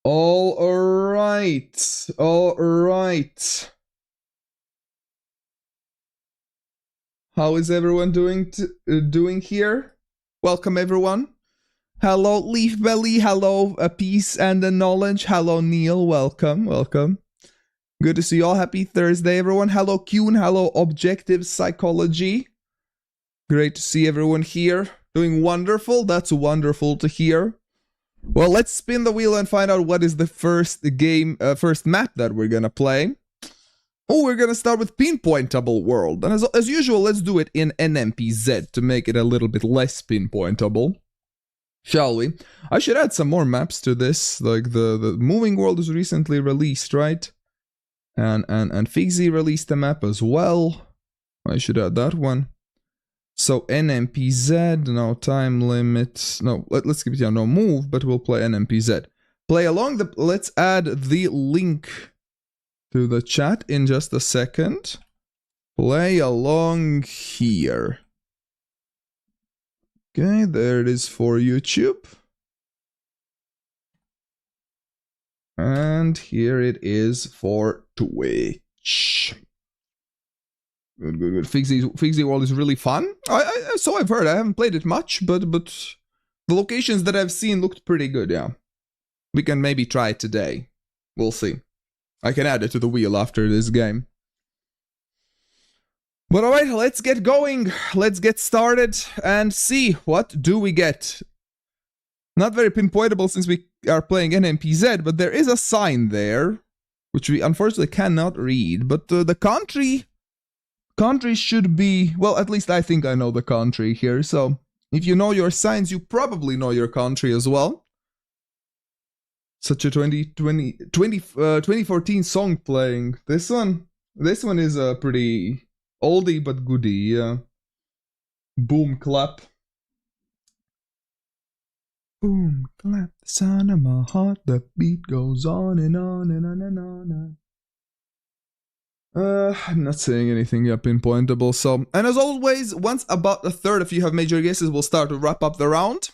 All right. All right. How is everyone doing here? Welcome everyone. Hello Leaf Belly. Hello Peace and the Knowledge. Hello Neil. Welcome. Welcome. Good to see you all. Happy Thursday everyone. Hello Kuhn. Hello Objective Psychology. Great to see everyone here. Doing wonderful. That's wonderful to hear. Well, let's spin the wheel and find out what is the first map that we're gonna play. Oh, we're gonna start with Pinpointable World. And as usual, let's do it in NMPZ to make it a little bit less pinpointable. Shall we? I should add some more maps to this. Like the Moving World is recently released, right? And Figzy released a map as well. I should add that one. So NMPZ, no time limit. No, let's keep it down. No move, but we'll play NMPZ. Play along the. Let's add the link to the chat in just a second. Play along here. Okay, there it is for YouTube. And here it is for Twitch. Good, good, good. Figzy World is really fun. So I've heard. I haven't played it much, but the locations that I've seen looked pretty good, yeah. We can maybe try it today. We'll see. I can add it to the wheel after this game. But alright, let's get going. Let's get started and see what do we get. Not very pinpointable since we are playing NMPZ, but there is a sign there, which we unfortunately cannot read. But the country should be, well, at least I think I know the country here. So if you know your signs, you probably know your country as well. Such a 2014 song playing. This one is a pretty oldie but goodie, yeah. Boom clap. Boom clap, the sound of my heart, the beat goes on and on and on and on and on. I'm not saying anything yet pinpointable, so... And as always, once about a third of you have made your guesses, we'll start to wrap up the round.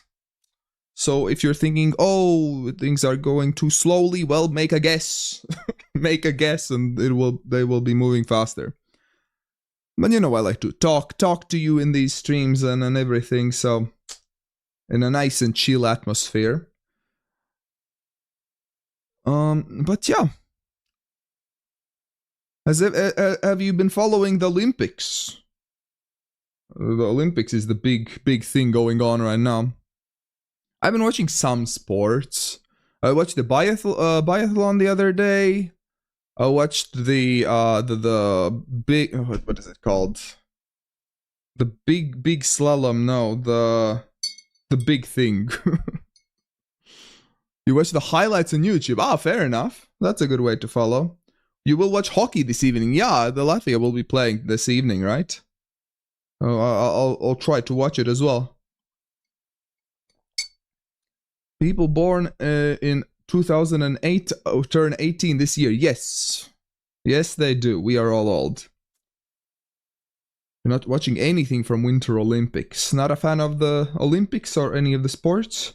So if you're thinking, oh, things are going too slowly, well, make a guess. Make a guess and they will be moving faster. But you know, I like to talk to you in these streams and everything, so... In a nice and chill atmosphere. But yeah. Have you been following the Olympics? The Olympics is the big thing going on right now. I've been watching some sports. I watched the biathlon the other day. I watched the big, what is it called? The big slalom. No, the big thing. You watch the highlights on YouTube. Ah, fair enough. That's a good way to follow. You will watch hockey this evening. Yeah, the Latvia will be playing this evening, right? Oh, I'll try to watch it as well. People born in 2008 turn 18 this year. Yes. Yes, they do. We are all old. You're not watching anything from Winter Olympics. Not a fan of the Olympics or any of the sports?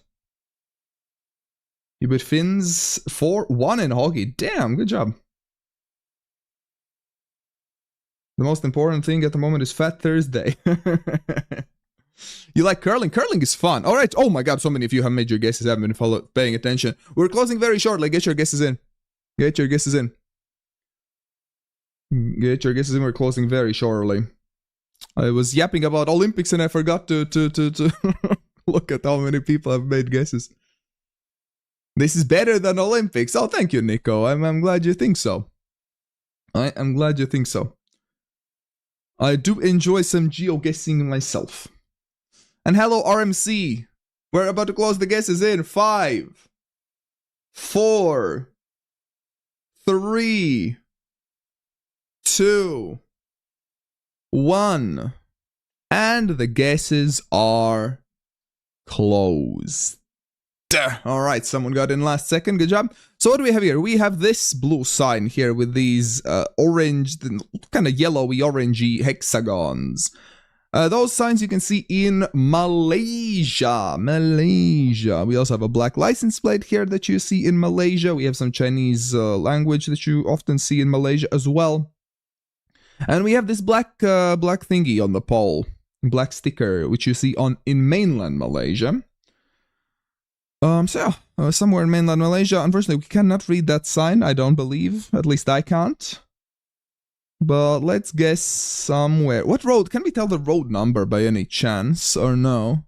You bet Finns 4-1 in hockey. Damn, good job. The most important thing at the moment is Fat Thursday. You like curling? Curling is fun. Alright, oh my god, so many of you have made your guesses, haven't been paying attention. We're closing very shortly. Get your guesses in. Get your guesses in. Get your guesses in, we're closing very shortly. I was yapping about Olympics and I forgot to look at how many people have made guesses. This is better than Olympics. Oh, thank you, Nico. I'm glad you think so. I am glad you think so. I do enjoy some GeoGuessing myself. And hello, RMC. We're about to close the guesses in 5, 4, 3, 2, 1. And the guesses are closed. Alright, someone got in last second. Good job. So what do we have here? We have this blue sign here with these orange, kind of yellowy, orangey hexagons. Those signs you can see in Malaysia. We also have a black license plate here that you see in Malaysia. We have some Chinese language that you often see in Malaysia as well. And we have this black thingy on the pole, black sticker, which you see in mainland Malaysia. Somewhere in mainland Malaysia. Unfortunately, we cannot read that sign, I don't believe. At least I can't. But let's guess somewhere. What road? Can we tell the road number by any chance or no?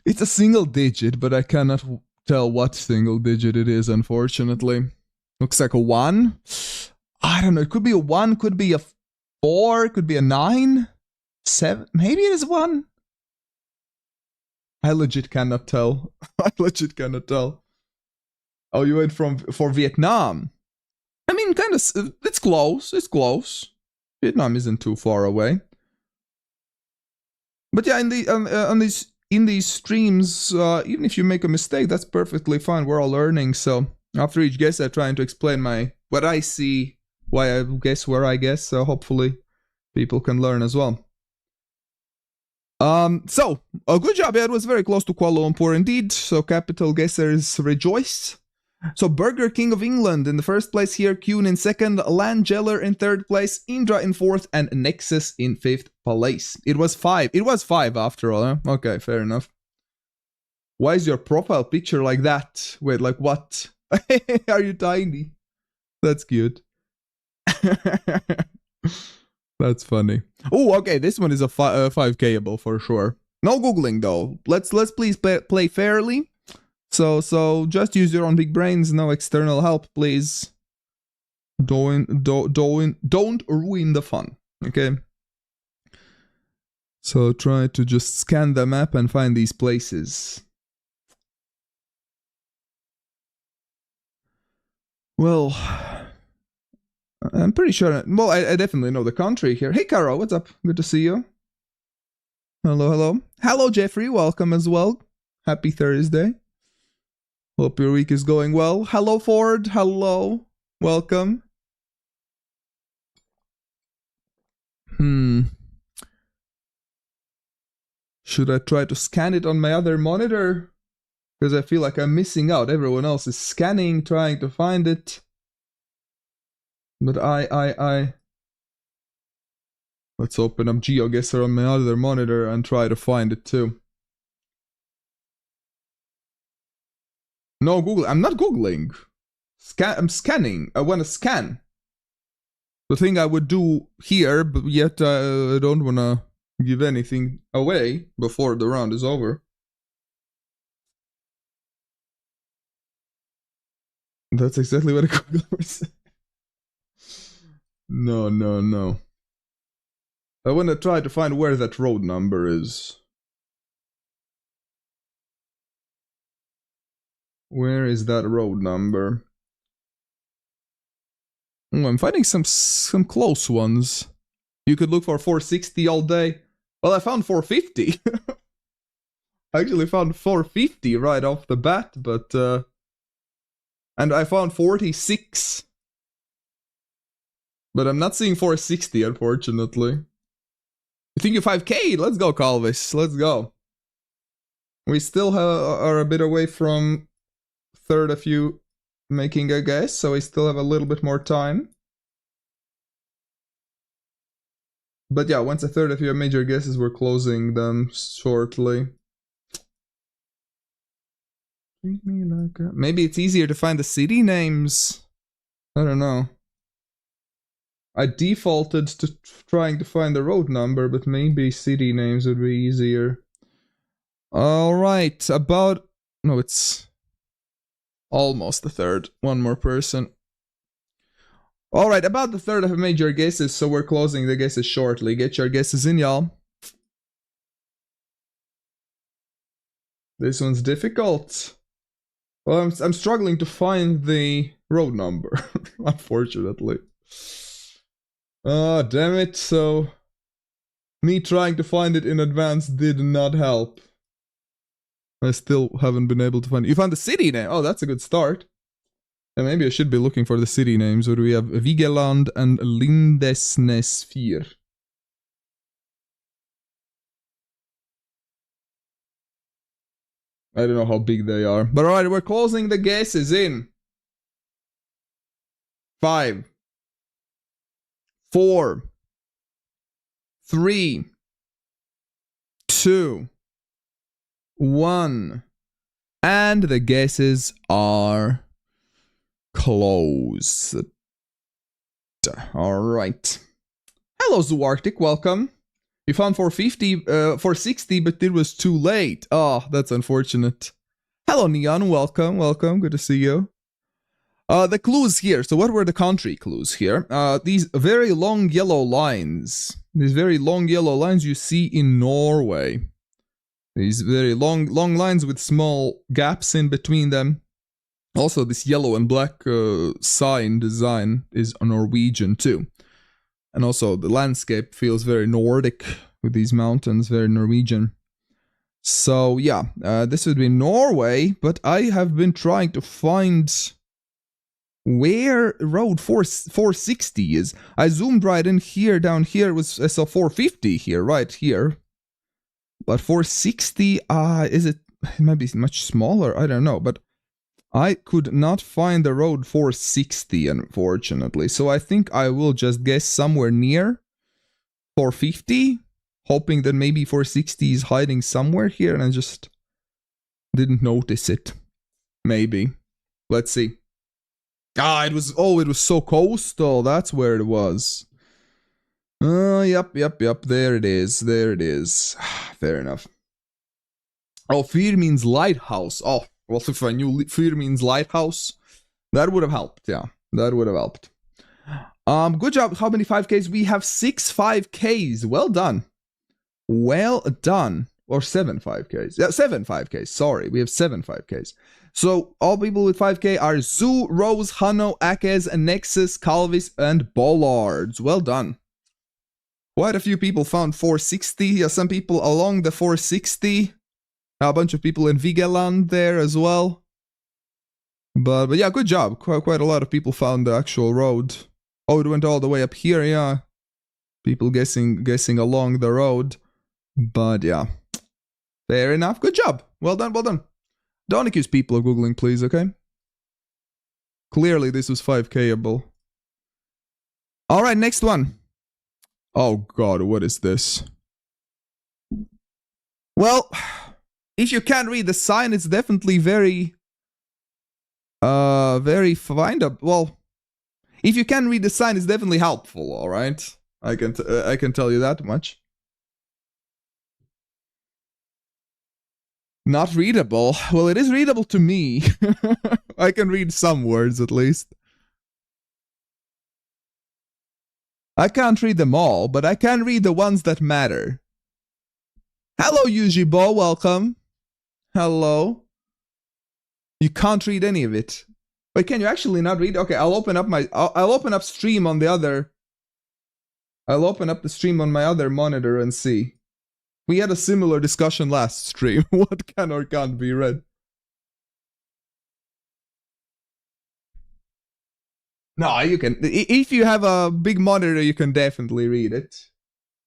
It's a single digit, but I cannot tell what single digit it is, unfortunately. Looks like a 1. I don't know. It could be a 1, could be a 4, could be a 9, 7. Maybe it is 1. I legit cannot tell. I legit cannot tell. Oh, you went for Vietnam. I mean, kind of. It's close. It's close. Vietnam isn't too far away. But yeah, in these streams, even if you make a mistake, that's perfectly fine. We're all learning. So after each guess, I'm trying to explain what I see, why I guess where I guess. So hopefully, people can learn as well. So a good job. Yeah, it was very close to Kuala Lumpur indeed. So capital guessers rejoice. So Burger King of England in the first place here, Kuhn in second, Landjeller in third place, Indra in fourth, and Nexus in fifth place. It was 5. It was 5 after all, huh? Okay, fair enough. Why is your profile picture like that? Wait, like what? Are you tiny? That's cute. That's funny. Oh, okay, this one is a 5Kable for sure. No googling though. Let's please play fairly. So just use your own big brains, no external help, please. Don't ruin the fun, okay? So try to just scan the map and find these places. Well, I'm pretty sure. Well, I definitely know the country here. Hey, Caro, what's up? Good to see you. Hello, hello. Hello, Jeffrey. Welcome as well. Happy Thursday. Hope your week is going well. Hello, Ford. Hello. Welcome. Should I try to scan it on my other monitor? Because I feel like I'm missing out. Everyone else is scanning, trying to find it. But Let's open up GeoGuessr on my other monitor and try to find it too. No Google. I'm not Googling. I'm scanning. I want to scan. The thing I would do here, but yet I don't want to give anything away before the round is over. That's exactly what a Googler said. No. I want to try to find where that road number is. Where is that road number? Oh, I'm finding some close ones. You could look for 460 all day. Well, I found 450. I actually found 450 right off the bat, but and I found 46. But I'm not seeing 460, unfortunately. You think you're 5K? Let's go, Calvis. Let's go. We still are a bit away from third of you making a guess, so we still have a little bit more time. But yeah, once a third of you have made your guesses, we're closing them shortly. Treat me like a... Maybe it's easier to find the city names. I don't know. I defaulted to trying to find the road number, but maybe city names would be easier. Alright, about... No, it's... almost a third. One more person. Alright, about the third have made your guesses, so we're closing the guesses shortly. Get your guesses in, y'all. This one's difficult. Well, I'm struggling to find the road number, unfortunately. Oh, damn it. So, me trying to find it in advance did not help. I still haven't been able to find it. You found the city name? Oh, that's a good start. And maybe I should be looking for the city names. What do we have? Vigeland and Lindesnes 4. I don't know how big they are. But alright, we're closing the guesses in 5, 4, 3, 2, 1. And the guesses are closed. Alright. Hello, Zoo Arctic, welcome. You found 460, but it was too late. Oh, that's unfortunate. Hello, Neon, welcome, welcome, good to see you. The clues here. So what were the country clues here? These very long yellow lines. These very long yellow lines you see in Norway. These very long lines with small gaps in between them. Also, this yellow and black sign design is Norwegian too. And also, the landscape feels very Nordic with these mountains, very Norwegian. So, yeah, this would be Norway, but I have been trying to find where road 460 is. I zoomed right in here, down here, I saw 450 here, right here. But 460, it might be much smaller, I don't know, but I could not find the road 460, unfortunately. So I think I will just guess somewhere near 450, hoping that maybe 460 is hiding somewhere here, and I just didn't notice it. Maybe. Let's see. It was so coastal, that's where it was. Yep, there it is. Fair enough. Oh, Fyr means lighthouse. Oh, well, if I knew Fyr means lighthouse, that would have helped, yeah. That would have helped. Good job. How many 5Ks? We have 6 5Ks. Well done. Well done. Or 7 5Ks. Yeah, 7 5Ks. Sorry, we have 7 5Ks. So, all people with 5K are Zoo, Rose, Hano, Akez, Nexus, Calvis, and Bollards. Well done. Quite a few people found 460. Some people along the 460. A bunch of people in Vigeland there as well. But yeah, good job. Quite a lot of people found the actual road. Oh, it went all the way up here, yeah. People guessing along the road. But yeah. Fair enough. Good job. Well done, well done. Don't accuse people of Googling, please, okay? Clearly this was 5K-able. Alright, next one. Oh god, what is this? Well, if you can't read the sign, it's definitely very findable. Well, if you can read the sign, it's definitely helpful, alright? I can tell you that much. Not readable. Well, it is readable to me. I can read some words at least. I can't read them all, but I can read the ones that matter. Hello, Yujibo, welcome. Hello. You can't read any of it. Wait, can you actually not read? Okay, I'll open up stream on the other. I'll open up the stream on my other monitor and see. We had a similar discussion last stream. What can or can't be read? No, you can. If you have a big monitor, you can definitely read it.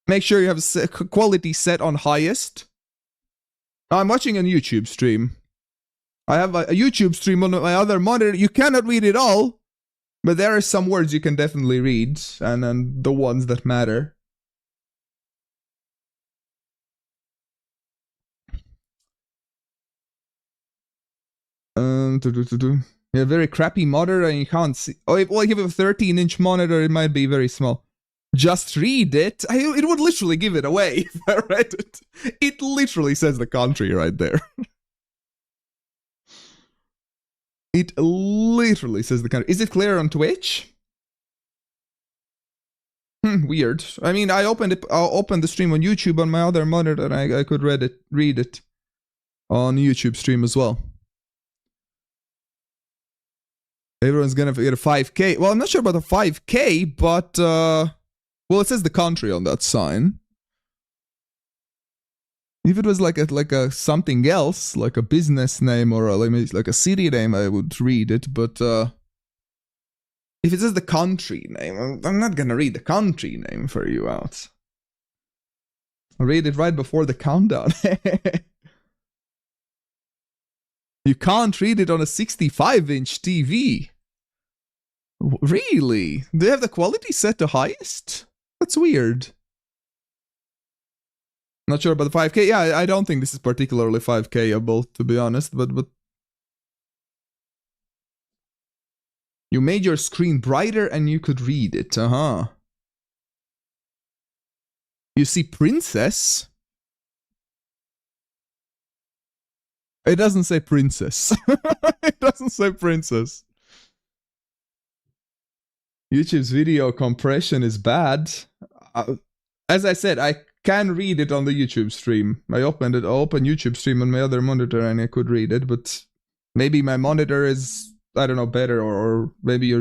Make sure you have quality set on highest. I'm watching a YouTube stream. I have a YouTube stream on my other monitor. You cannot read it all, but there are some words you can definitely read, and the ones that matter. Yeah, very crappy monitor and you can't see. Oh, well, if you have a 13-inch monitor, it might be very small. Just read it. It would literally give it away if I read it. It literally says the country right there. It literally says the country. Is it clear on Twitch? Weird. I mean, I'll open the stream on YouTube on my other monitor and I could read it on YouTube stream as well. Everyone's gonna get a 5K. Well, I'm not sure about a 5K, but well, it says the country on that sign. If it was like a something else, like a business name or like a city name, I would read it. But if it says the country name, I'm not gonna read the country name for you out. I'll read it right before the countdown. You can't read it on a 65-inch TV. Really? Do they have the quality set to highest? That's weird. Not sure about the 5K. Yeah, I don't think this is particularly 5K-able, to be honest, but you made your screen brighter and you could read it. Uh-huh. You see princess? It doesn't say princess. It doesn't say princess. YouTube's video compression is bad. As I said, I can read it on the YouTube stream. I opened YouTube stream on my other monitor and I could read it, but maybe my monitor is, I don't know, better, or maybe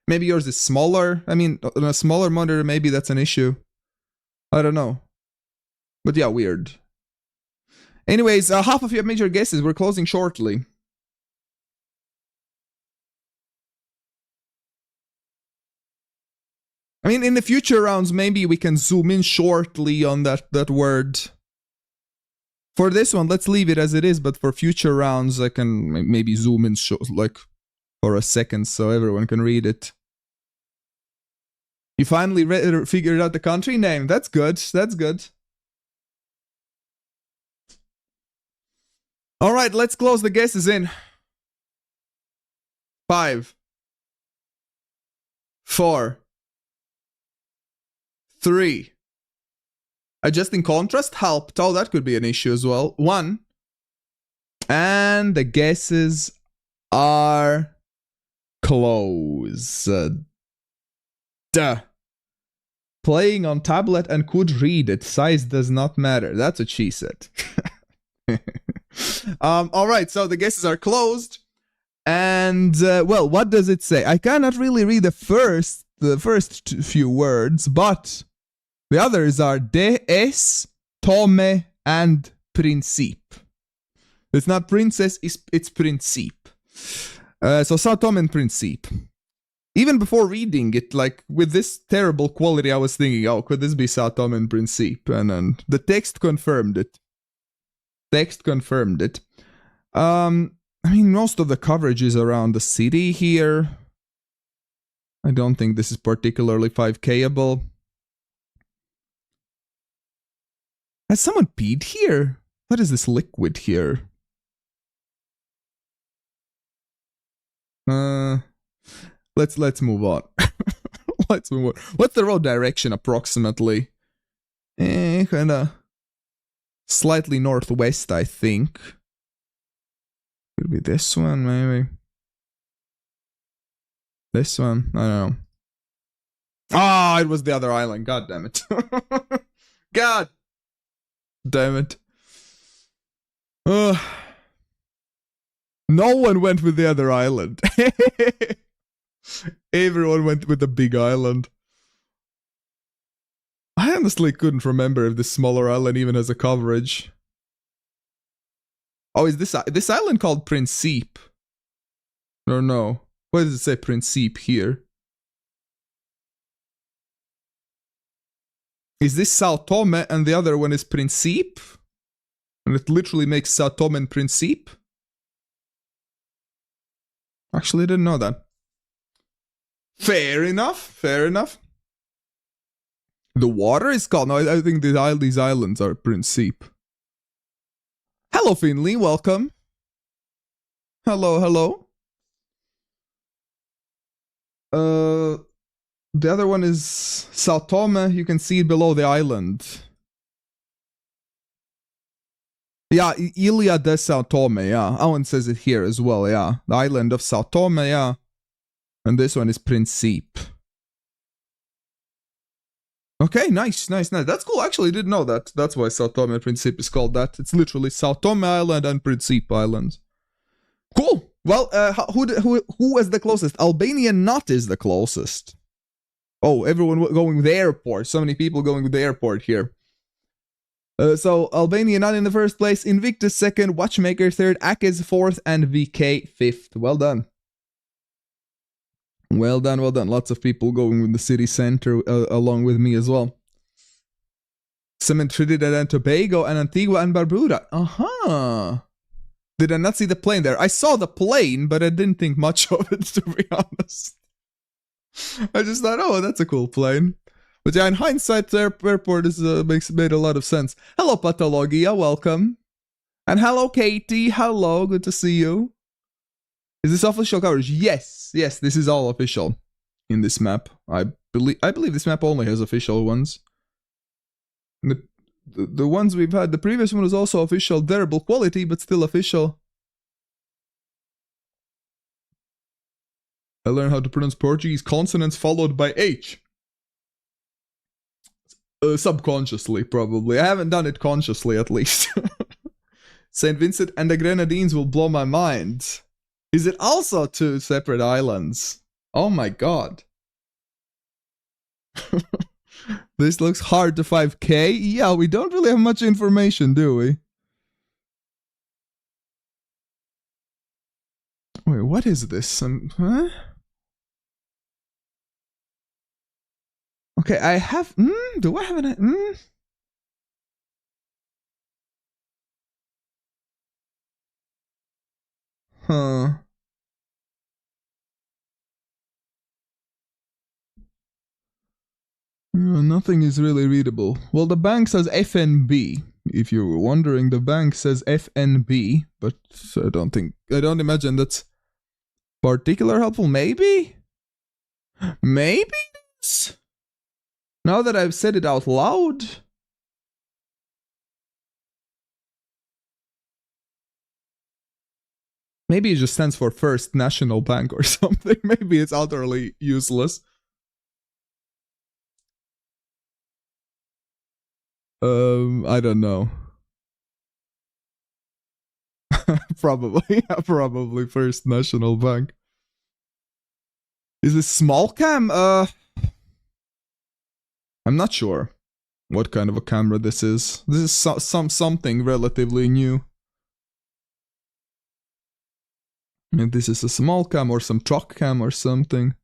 maybe yours is smaller. I mean, on a smaller monitor, maybe that's an issue. I don't know. But yeah, weird. Anyways, half of you have made your guesses. We're closing shortly. I mean, in the future rounds, maybe we can zoom in shortly on that word. For this one, let's leave it as it is, but for future rounds, I can maybe zoom in like for a second so everyone can read it. You finally figured out the country name. That's good. That's good. All right, let's close the guesses in. 5, 4, 3. Adjusting contrast helped. Oh, that could be an issue as well. 1. And the guesses are closed. Playing on tablet and could read it. Size does not matter. That's what she said. All right, so the guesses are closed. And, well, what does it say? I cannot really read the first few words, but the others are de, es, tome, and principe. It's not princess, it's principe. So Sao Tome and Principe. Even before reading it, like, with this terrible quality, I was thinking, oh, could this be Sao Tome and Principe? And the text confirmed it. I mean, most of the coverage is around the city here. I don't think this is particularly 5K-able. Has someone peed here? What is this liquid here? Let's move on. Let's move on. What's the road direction approximately? Kinda slightly northwest, I think. Could be this one, maybe. This one, I don't know. Ah, it was the other island. God damn it. God damn it. No one went with the other island. Everyone went with the big island. I honestly couldn't remember if this smaller island even has a coverage. Oh, is this island called Principe? Or no? Why does it say Principe here? Is this Sao Tome and the other one is Principe? And it literally makes Sao Tome and Principe? Actually, I didn't know that. Fair enough, fair enough. The water is called... No, I think these islands are Principe. Hello, Finley, welcome. Hello, hello. The other one is Sao Tome. You can see it below the island. Yeah, Ilha de Sao Tome, yeah. Owen says it here as well, yeah. The island of Sao Tome, yeah. And this one is Principe. Okay, nice. That's cool. Actually, I didn't know that. That's why Sao Tome and Principe is called that. It's literally Sao Tome Island and Principe Island. Cool. Well, who was the closest? Albania not is the closest. Oh, everyone going with the airport. So many people going with the airport here. So Albania not in the first place. Invictus second. Watchmaker third. Akez fourth. And VK fifth. Well done. Well done, well done. Lots of people going with the city center along with me as well. Some in Trinidad and Tobago and Antigua and Barbuda. Uh-huh. Did I not see the plane there? I saw the plane, but I didn't think much of it, to be honest. I just thought, oh, that's a cool plane. But yeah, in hindsight, the airport made a lot of sense. Hello, Pathologia, welcome. And hello, Katie. Hello, good to see you. Is this official coverage? Yes, this is all official in this map. I believe this map only has official ones. The ones we've had, the previous one was also official, variable quality, but still official. I learned how to pronounce Portuguese consonants followed by H. Subconsciously, probably. I haven't done it consciously, at least. St. Vincent and the Grenadines will blow my mind. Is it also 2 separate islands? Oh my god. This looks hard to 5k. Yeah, we don't really have much information, do we? Wait, what is this? Huh? Okay, I have... do I have an... Huh. Nothing is really readable. Well, the bank says FNB. If you were wondering, the bank says FNB, but I don't imagine that's particular helpful. Maybe? Maybe? Now that I've said it out loud? Maybe it just stands for First National Bank or something. Maybe it's utterly useless. I don't know. Probably First National Bank. Is this small cam? I'm not sure what kind of a camera this is. This is something relatively new. And this is a small cam or some truck cam or something.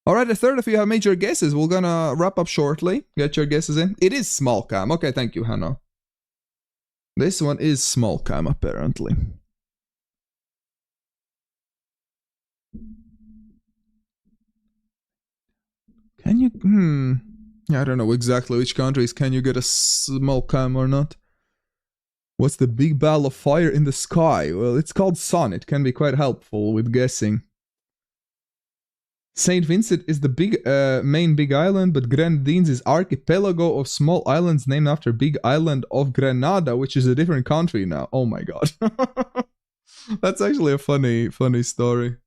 Alright, a third of you have made your guesses. We're gonna wrap up shortly. Get your guesses in. It is small cam. Okay, thank you, Hannah. This one is small cam, apparently. Can you... I don't know exactly which countries can you get a small cam or not. What's the big ball of fire in the sky? Well, it's called sun. It can be quite helpful with guessing. St. Vincent is the main big island, but Grenadines is archipelago of small islands named after big island of Grenada, which is a different country now. Oh my god. That's actually a funny story.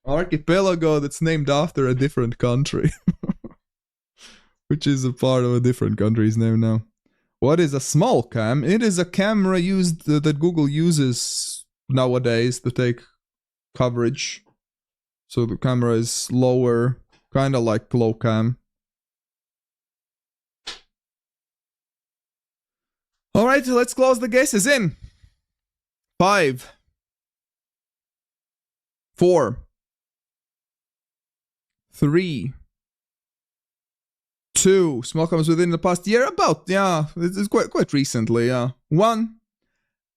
Archipelago that's named after a different country. Which is a part of a different country's name now. What is a small cam? It is a camera used that Google uses nowadays to take coverage. So the camera is lower, kind of like low cam. Alright, let's close the guesses in. 5, 4, 3, 2. Small cams within the past year? About, yeah, it's quite recently, yeah. 1.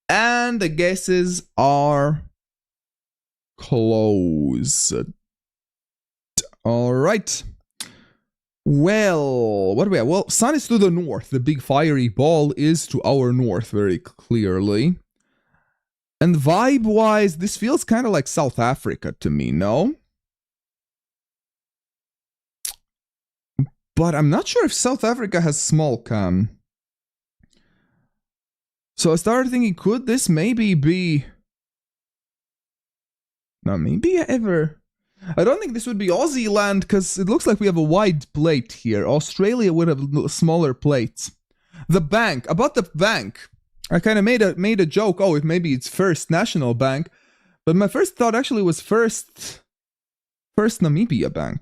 And the guesses are... closed. Alright. Well, what do we have? Well, sun is to the north. The big fiery ball is to our north, very clearly. And vibe-wise, this feels kind of like South Africa to me, no? But I'm not sure if South Africa has small cam. So I started thinking, could this maybe be... Namibia ever? I don't think this would be Aussie land, because it looks like we have a wide plate here. Australia would have smaller plates. The bank. About the bank. I kind of made a joke. Oh, maybe it's First National Bank. But my first thought actually was First Namibia Bank.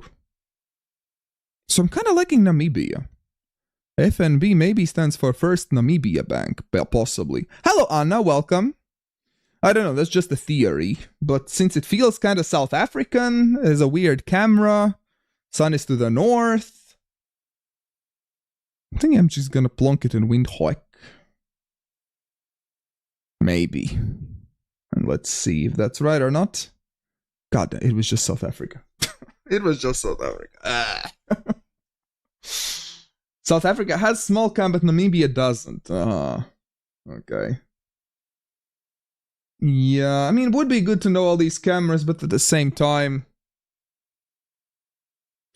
So I'm kind of liking Namibia. FNB maybe stands for First Namibia Bank, possibly. Hello, Anna, welcome. I don't know, that's just a theory. But since it feels kind of South African, there's a weird camera, sun is to the north. I think I'm just gonna plonk it in Windhoek. Maybe. And let's see if that's right or not. God, it was just South Africa. It was just South Africa. South Africa has small cam, but Namibia doesn't. Okay. Yeah, I mean, it would be good to know all these cameras, but at the same time,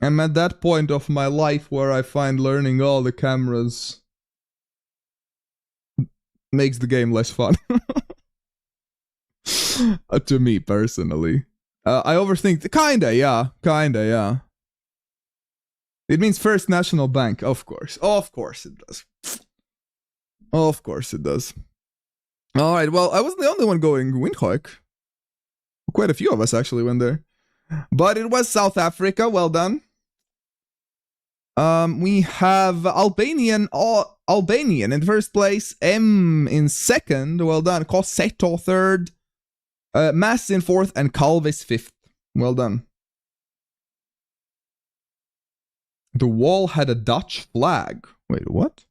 I'm at that point of my life where I find learning all the cameras makes the game less fun. To me, personally. I overthink. Kinda, yeah. It means First National Bank, of course. Of course it does. Of course it does. Alright, well, I wasn't the only one going Windhoek. Quite a few of us actually went there. But it was South Africa, well done. We have Albanian in first place, M in second, well done. Cossetto third, Mass in fourth, and Calvis fifth. Well done. The wall had a Dutch flag. Wait, what?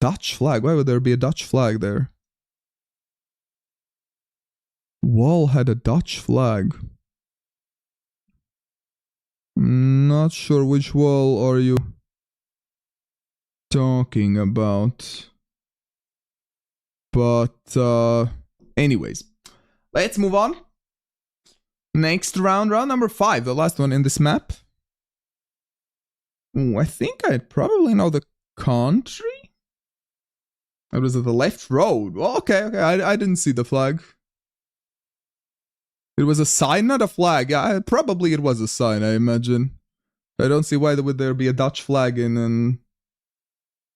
Dutch flag? Why would there be a Dutch flag there? Wall had a Dutch flag. Not sure which wall are you talking about. But, anyways. Let's move on. Next round number 5, the last one in this map. Ooh, I think I probably know the country. It was at the left road. Oh, okay. I didn't see the flag. It was a sign, not a flag. Yeah, probably it was a sign, I imagine. I don't see why would there be a Dutch flag in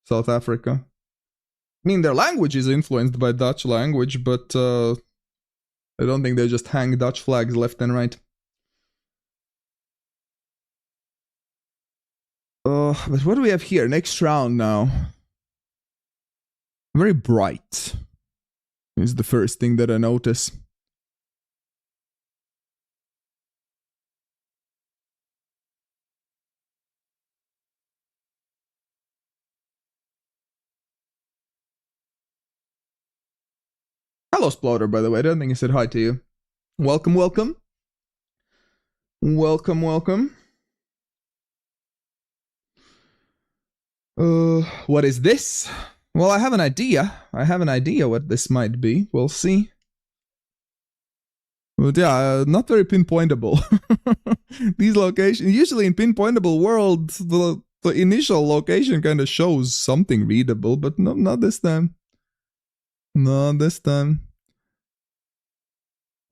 South Africa. I mean, their language is influenced by Dutch language, but I don't think they just hang Dutch flags left and right. But what do we have here? Next round now. Very bright is the first thing that I notice. Hello, Splotter, by the way. I don't think I said hi to you. Welcome. What is this? Well, I have an idea. What this might be. We'll see. But yeah, not very pinpointable. These locations, usually in pinpointable worlds, the initial location kind of shows something readable, but no, not this time. Not this time.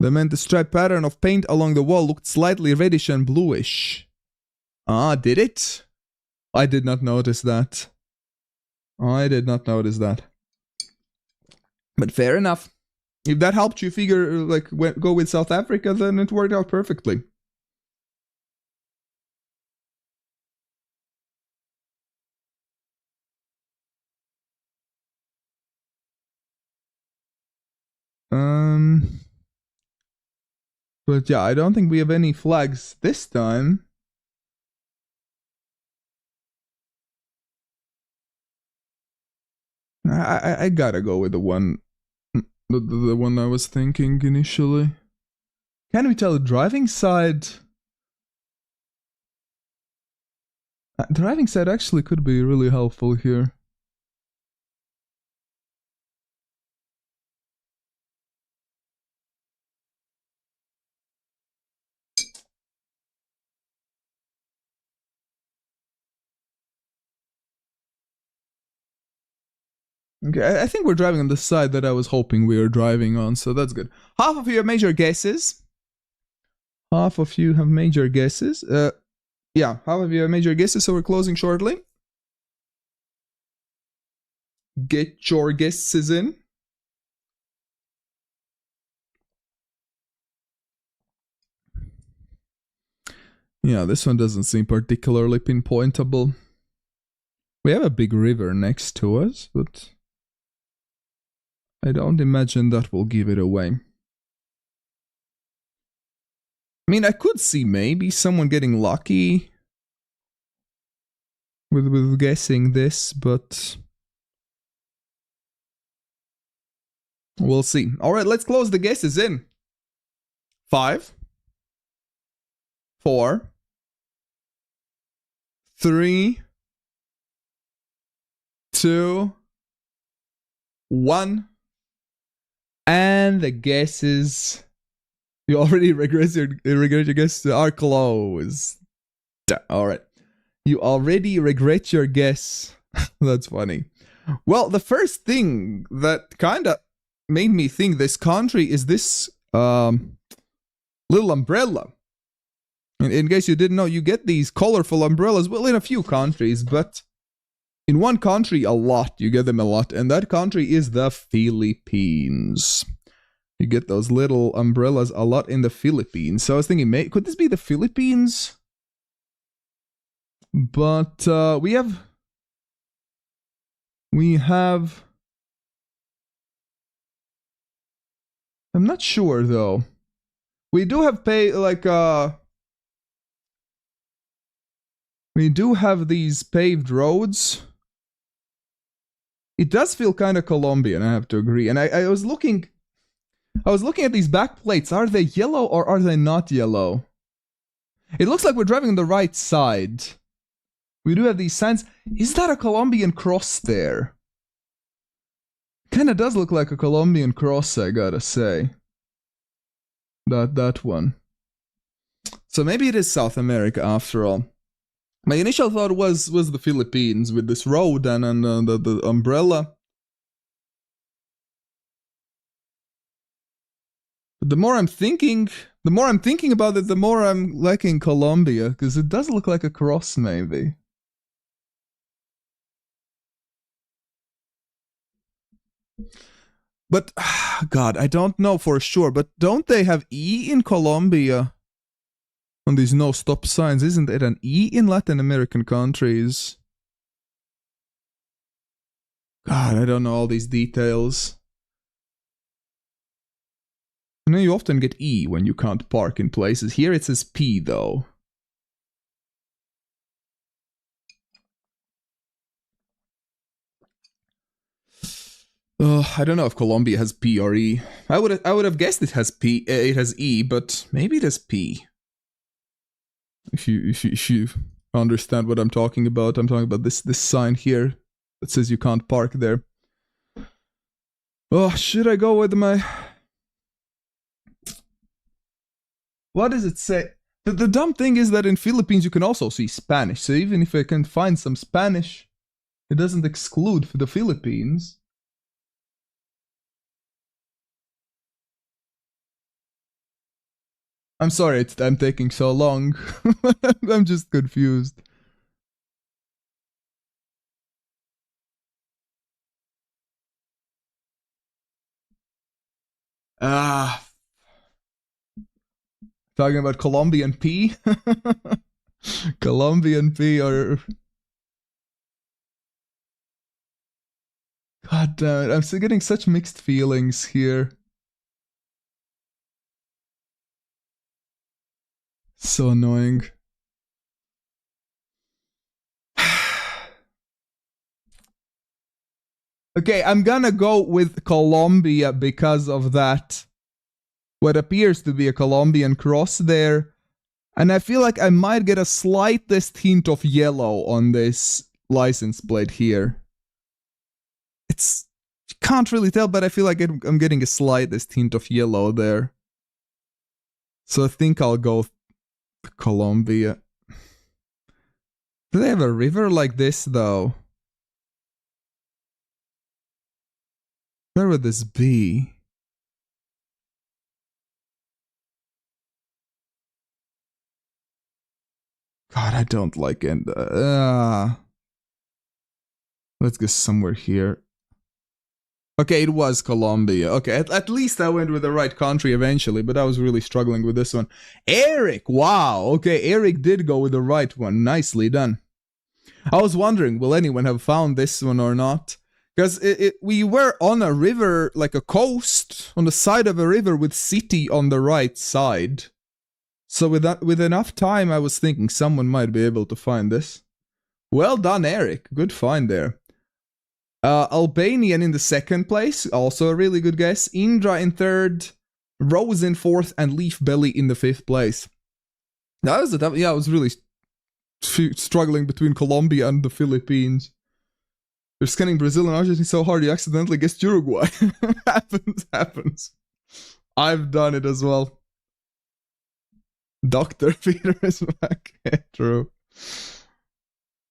They meant the striped pattern of paint along the wall looked slightly reddish and bluish. Ah, did it? I did not notice that. But fair enough. If that helped you figure, like, go with South Africa, then it worked out perfectly. But yeah, I don't think we have any flags this time. I gotta go with the one I was thinking initially. Can we tell the driving side? Driving side actually could be really helpful here. Okay, I think we're driving on the side that I was hoping we were driving on, so that's good. Half of you have major guesses. Yeah, half of you have major guesses, so we're closing shortly. Get your guesses in. Yeah, this one doesn't seem particularly pinpointable. We have a big river next to us, but I don't imagine that will give it away. I mean, I could see maybe someone getting lucky with guessing this, but We'll see. All right, let's close the guesses in. 5, 4, 3, 2, 1. And the guesses. You already regret your guess are closed. All right. You already regret your guess. That's funny. Well, the first thing that kind of made me think this country is this little umbrella. In case you didn't know, you get these colorful umbrellas, well, in a few countries, but in one country a lot. You get them a lot, and that country is the Philippines. You get those little umbrellas a lot in the Philippines. So I was thinking, could this be the Philippines? But we have... I'm not sure though. We do have we do have these paved roads. It does feel kind of Colombian, I have to agree. And I was looking at these back plates. Are they yellow or are they not yellow? It looks like we're driving on the right side. We do have these signs. Is that a Colombian cross there? Kinda does look like a Colombian cross, I gotta say. That one. So maybe it is South America after all. My initial thought was the Philippines with this road and the umbrella. But the more I'm thinking about it, the more I'm liking Colombia, because it does look like a cross maybe. But, God, I don't know for sure, but don't they have E in Colombia? On these no stop signs, isn't it an E in Latin American countries? God, I don't know all these details. I know you often get E when you can't park in places. Here it says P though. I don't know if Colombia has P or E. I would have guessed it has P. It has E, but maybe it has P. If you understand what I'm talking about this sign here that says you can't park there. Oh, should I go with my? What does it say? The dumb thing is that in Philippines you can also see Spanish. So even if I can find some Spanish, it doesn't exclude for the Philippines. I'm sorry I'm taking so long. I'm just confused. Talking about Colombian P? Colombian P or... God damn it, I'm still getting such mixed feelings here. So annoying. Okay, I'm gonna go with Colombia because of that. What appears to be a Colombian cross there. And I feel like I might get a slightest hint of yellow on this license plate here. It's... You can't really tell, but I feel like I'm getting a slightest hint of yellow there. So I think I'll go Colombia. Do they have a river like this though? Where would this be? God, I don't like it. Let's go somewhere here. Okay, it was Colombia. Okay, at least I went with the right country eventually, but I was really struggling with this one. Eric, wow. Okay, Eric did go with the right one. Nicely done. I was wondering, will anyone have found this one or not? Because we were on a river, like a coast, on the side of a river with city on the right side. So with enough time, I was thinking someone might be able to find this. Well done, Eric. Good find there. Albanian in the second place, also a really good guess. Indra in third, Rose in fourth, and Leaf Belly in the fifth place. That was I was really struggling between Colombia and the Philippines. You're scanning Brazil and Argentina so hard you accidentally guessed Uruguay. happens. I've done it as well. Dr. Peter is back. True.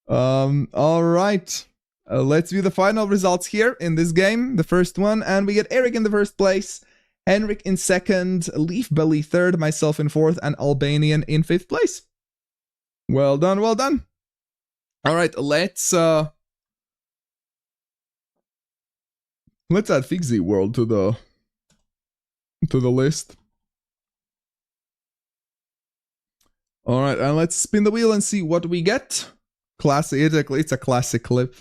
All right. Let's view the final results here in this game. The first one. And we get Eric in the first place, Henrik in second, Leaf Belly third, myself in fourth, and Albanian in fifth place. Well done, well done. All right, let's add Fixie World to the list. All right, and let's spin the wheel and see what we get. Classic, it's a classic clip.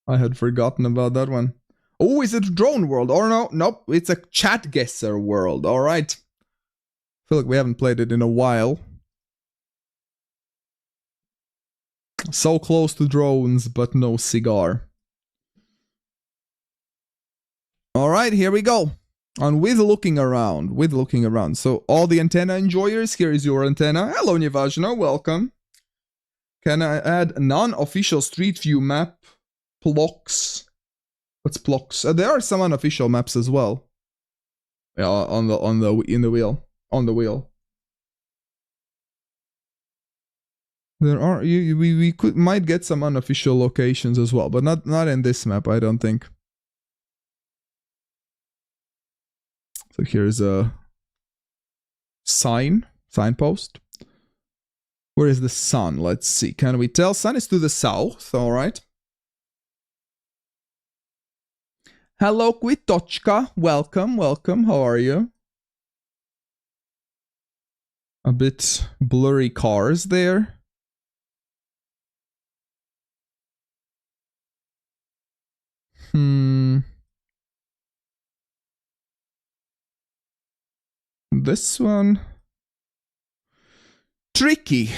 I had forgotten about that one. Oh, is it Drone World? Or no, nope, it's a Chat Guesser World. All right. I feel like we haven't played it in a while. So close to drones, but no cigar. All right, here we go. On with looking around. So all the antenna enjoyers, here is your antenna. Hello, Nevajno, welcome. Can I add non-official Street View map? Blocks. What's blocks? There are some unofficial maps as well. Yeah, on the wheel. There are we might get some unofficial locations as well, but not in this map, I don't think. So here's a signpost. Where is the sun? Let's see. Can we tell? Sun is to the south, all right. Hello, Kvitochka. Welcome. How are you? A bit blurry cars there. This one. Tricky.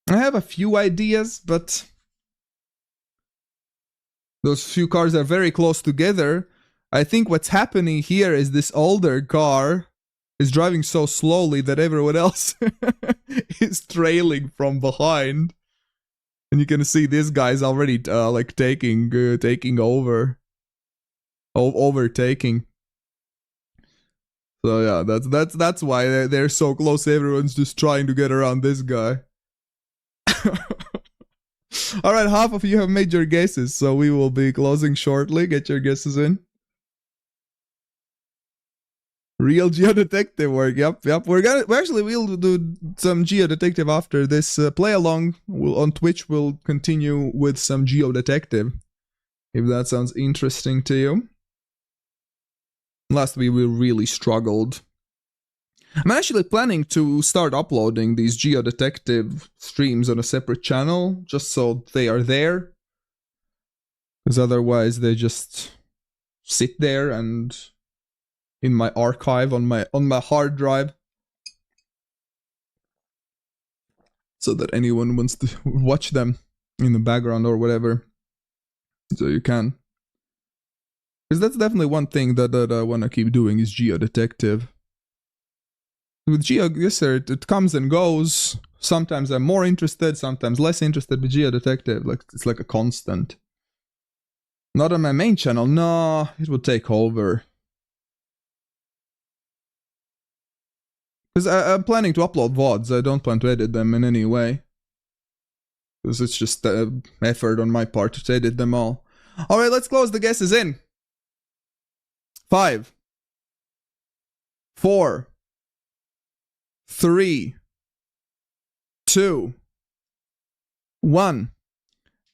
I have a few ideas, but those few cars are very close together. I think what's happening here is this older car is driving so slowly that everyone else is trailing from behind. And you can see this guy's already like taking over. Overtaking. So yeah, that's why they're so close. Everyone's just trying to get around this guy. All right, half of you have made your guesses, so we will be closing shortly. Get your guesses in. Real geodetective work. Yep. We'll do some geodetective after this play along. On Twitch, we'll continue with some geodetective, if that sounds interesting to you. Last week we really struggled. I'm actually planning to start uploading these geodetective streams on a separate channel, just so they are there. Because otherwise they just sit there and in my archive on my hard drive. So that anyone wants to watch them in the background or whatever. So you can. Because that's definitely one thing that I want to keep doing is geodetective. With GeoGuessr, it comes and goes. Sometimes I'm more interested, sometimes less interested. But geodetective, like it's like a constant. Not on my main channel. No, it would take over. Because I'm planning to upload VODs. I don't plan to edit them in any way. Because it's just effort on my part to edit them all. Alright, let's close the guesses in. 5, 4, 3, 2, 1.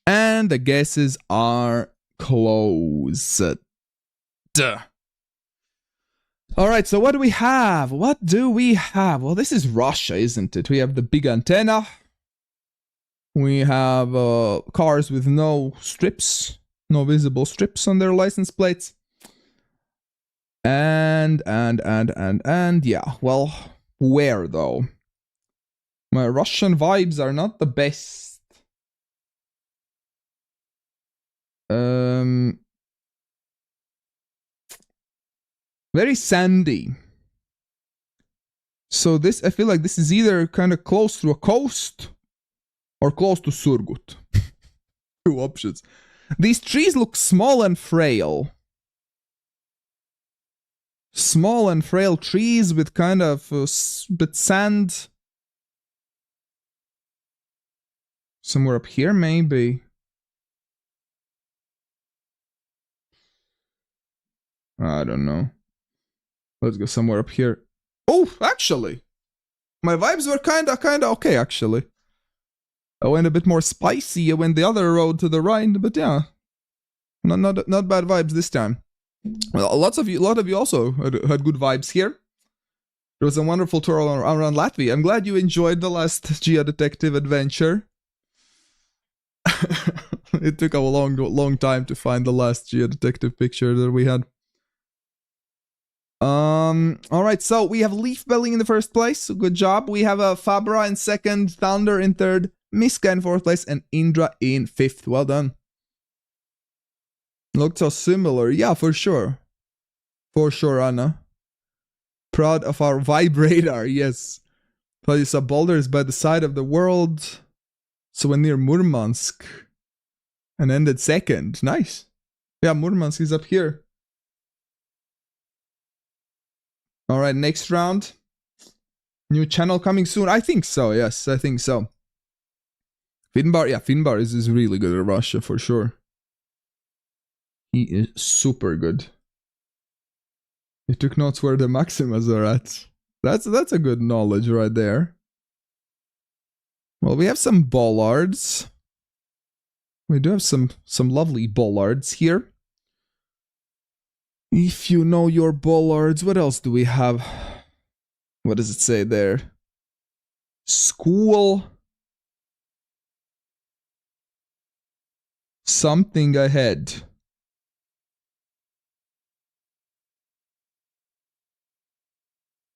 And the guesses are closed. Alright, so what do we have? Well, this is Russia, isn't it? We have the big antenna. We have cars with no strips, no visible strips on their license plates. And yeah, well, where though? My Russian vibes are not the best. Very sandy. So this, I feel like this is either kind of close to a coast or close to Surgut. Two options. These trees look small and frail. Small and frail trees with kind of bit sand. Somewhere up here, maybe. I don't know. Let's go somewhere up here. Oh, actually. My vibes were kinda okay, actually. I went a bit more spicy. I went the other road to the right, but yeah. Not bad vibes this time. Well, a lot of you also had good vibes here. It was a wonderful tour around Latvia. I'm glad you enjoyed the last geodetective adventure. It took a long time to find the last geodetective picture that we had. Alright, so we have Leaf Belly in the first place, so good job. We have a Fabra in second, Thunder in third, Miska in fourth place, and Indra in fifth. Well done. Looked so similar. Yeah, for sure. For sure, Anna. Proud of our vibrator, yes. But you saw boulders by the side of the world. So we're near Murmansk. And ended second. Nice. Yeah, Murmansk is up here. Alright, next round. New channel coming soon. I think so, yes, I think so. Finbar, yeah, Finbar is really good at Russia, for sure. He is super good. He took notes where the Maximas are at. That's a good knowledge right there. Well, we have some bollards. We do have some lovely bollards here. If you know your bollards, what else do we have? What does it say there? School. Something ahead.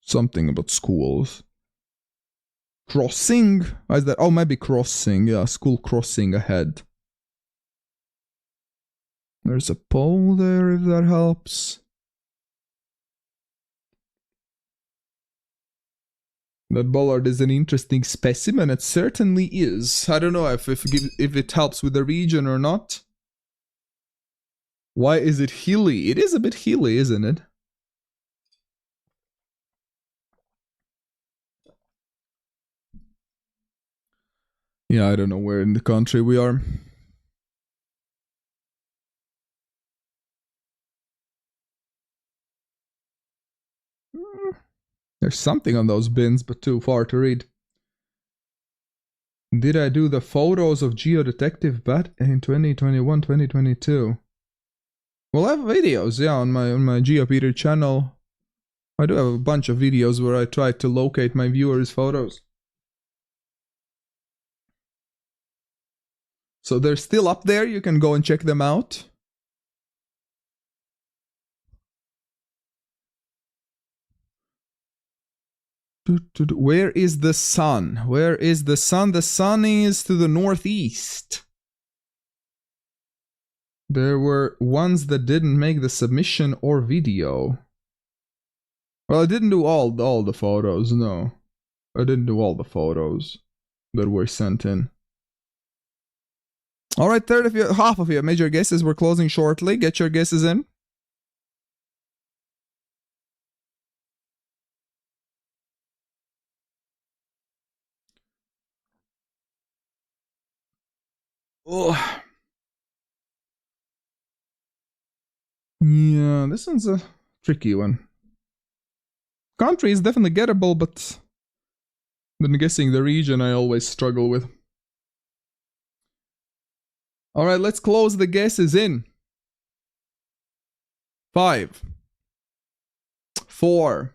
Something about schools. Crossing? Why is that? Oh, maybe crossing. Yeah, school crossing ahead. There's a pole there if that helps. That bollard is an interesting specimen. It certainly is. I don't know if it helps with the region or not. Why is it hilly? It is a bit hilly, isn't it? Yeah, I don't know where in the country we are. There's something on those bins, but too far to read. Did I do the photos of Geodetective Bat in 2021, 2022? Well, I have videos, yeah, on my GeoPeter channel. I do have a bunch of videos where I try to locate my viewers' photos. So they're still up there, you can go and check them out. Where is the sun? Where is the sun? The sun is to the northeast. There were ones that didn't make the submission or video. Well, I didn't do all the photos, no. I didn't do all the photos that were sent in. Alright, half of you have made your guesses. We're closing shortly. Get your guesses in. Oh. Yeah, this one's a tricky one. Country is definitely gettable, but then guessing the region I always struggle with. Alright, let's close the guesses in. 5, 4,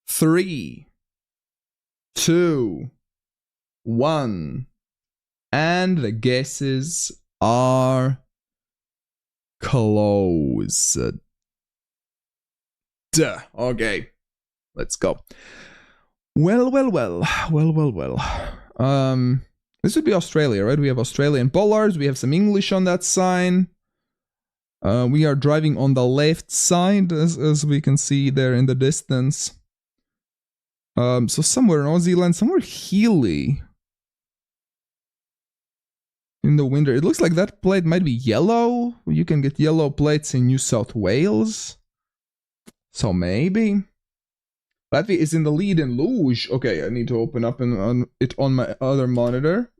3, 2, 1. And the guesses are closed. Duh. Okay. Let's go. Well. This would be Australia, right? We have Australian bollards. We have some English on that sign. We are driving on the left side, as we can see there in the distance. So somewhere in Aussie land, somewhere Healy. In the winter. It looks like that plate might be yellow. You can get yellow plates in New South Wales. So maybe. Latvia is in the lead in luge. Okay, I need to open up it on my other monitor.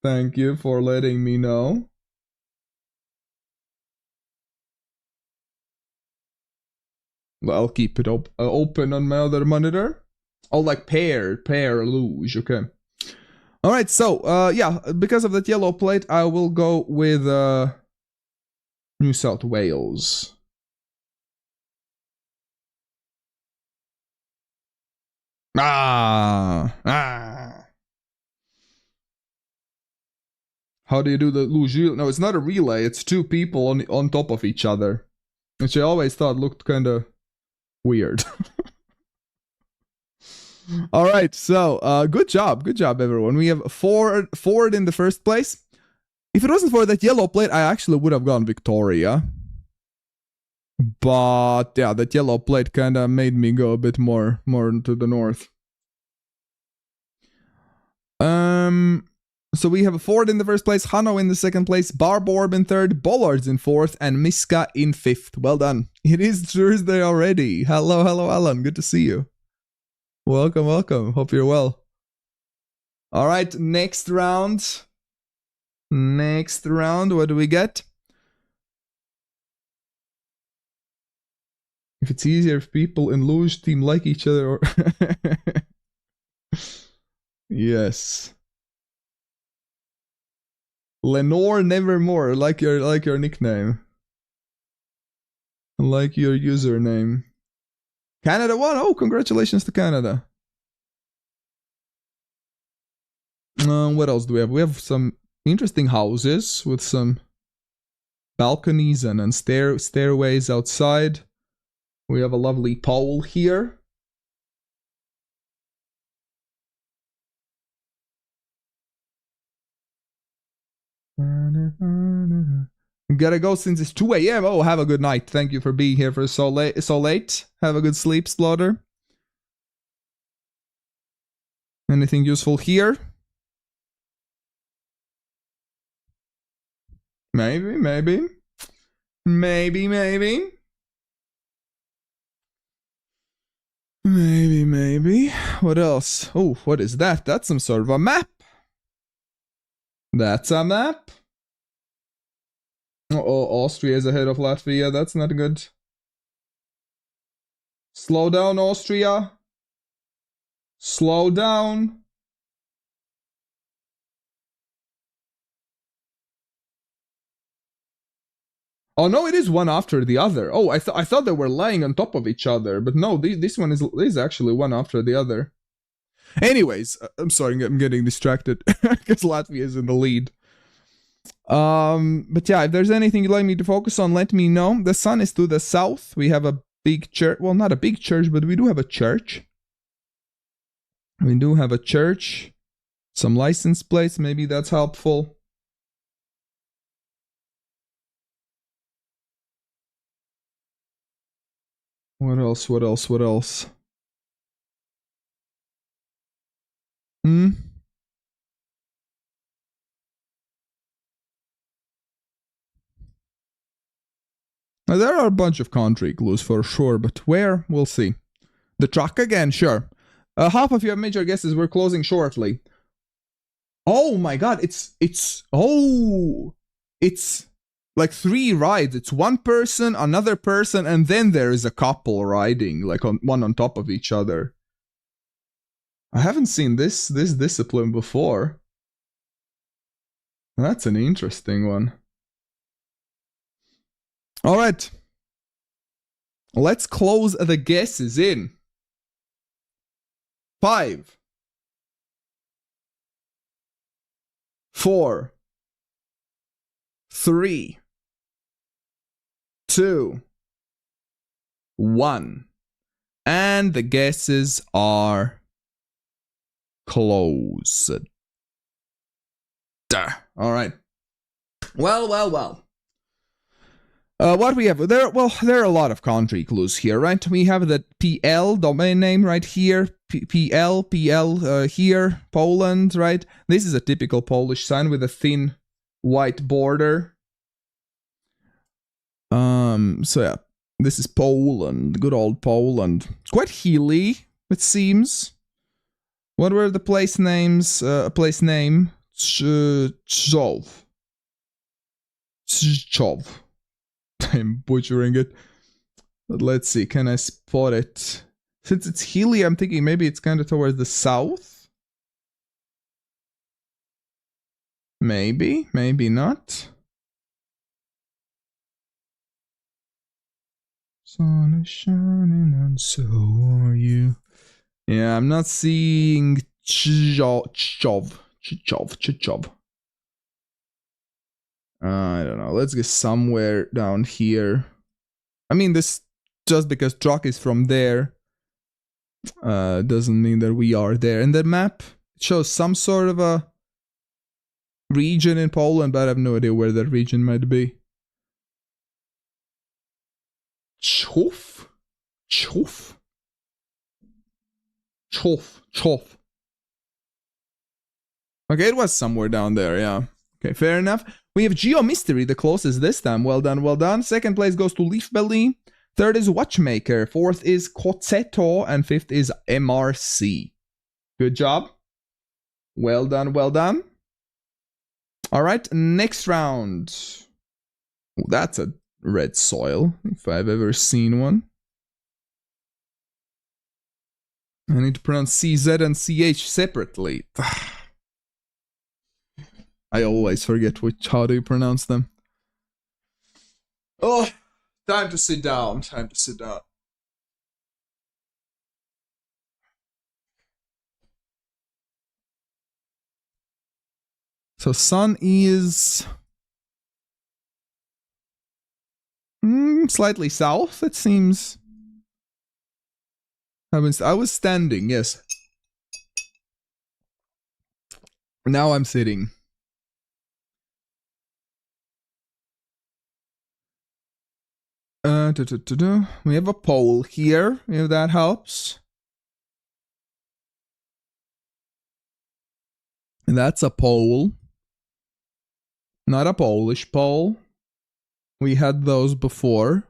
Thank you for letting me know. Well, I'll keep it open on my other monitor. Oh, like pair luge. Okay. All right. So, yeah, because of that yellow plate, I will go with New South Wales. Ah. How do you do the luge? No, it's not a relay. It's two people on top of each other, which I always thought looked kind of weird. All right, so good job, everyone. We have Ford in the first place. If it wasn't for that yellow plate, I actually would have gone Victoria. But yeah, that yellow plate kind of made me go a bit more to the north. So we have a Ford in the first place, Hano in the second place, Barborb in third, Bollards in fourth, and Miska in fifth. Well done. It is Thursday already. Hello, Alan. Good to see you. Welcome. Hope you're well. All right, next round. What do we get? If it's easier if people in luge team like each other or... Yes. Lenore Nevermore, like your nickname. Like your username. Canada won. Oh, congratulations to Canada. What else do we have? We have some interesting houses with some balconies and stairways outside. We have a lovely pole here. Gotta go since it's 2 a.m. Oh, have a good night. Thank you for being here for so late. Have a good sleep, Slaughter. Anything useful here? Maybe. What else? Oh, what is that? That's some sort of a map. That's a map. Oh, Austria is ahead of Latvia. That's not good. Slow down, Austria. Slow down. Oh no, it is one after the other. Oh, I thought they were lying on top of each other, but no, this one is actually one after the other. Anyways, I'm sorry, I'm getting distracted because Latvia is in the lead. But yeah, if there's anything you'd like me to focus on, let me know. The sun is to the south. We have a big church. Well, not a big church, but we do have a church. Some license plates. Maybe that's helpful. What else? Now, there are a bunch of country clues for sure, but where? We'll see. The truck again, sure. Half of your major guesses we're closing shortly. Oh my god, it's like 3 rides. It's one person, another person, and then there is a couple riding, like one on top of each other. I haven't seen this discipline before. That's an interesting one. All right. Let's close the guesses in 5, 4, 3, 2, 1. And the guesses are closed. All right. Well. What we have there? Well, there are a lot of country clues here, right? We have the PL domain name right here. PL here, Poland, right? This is a typical Polish sign with a thin white border. So yeah, this is Poland, good old Poland. It's quite hilly, it seems. What were the place names? Place name Chov. I'm butchering it. But let's see, can I spot it? Since it's hilly, I'm thinking maybe it's kind of towards the south. Maybe not. Sun is shining and so are you. Yeah, I'm not seeing Chov. I don't know. Let's get somewhere down here. I mean, this just because truck is from there doesn't mean that we are there. And the map shows some sort of a region in Poland, but I have no idea where that region might be. Chof. Okay, it was somewhere down there, yeah. Okay, fair enough. We have GeoMystery, the closest this time. Well done. Second place goes to Leafbelly. Third is Watchmaker. Fourth is Kozeto. And fifth is MRC. Good job. Well done. All right, next round. Ooh, that's a red soil, if I've ever seen one. I need to pronounce CZ and CH separately. I always forget how do you pronounce them. Oh, time to sit down. So sun is slightly south, it seems. I was standing, yes. Now I'm sitting. We have a pole here, if that helps. And that's a pole. Not a Polish pole. We had those before.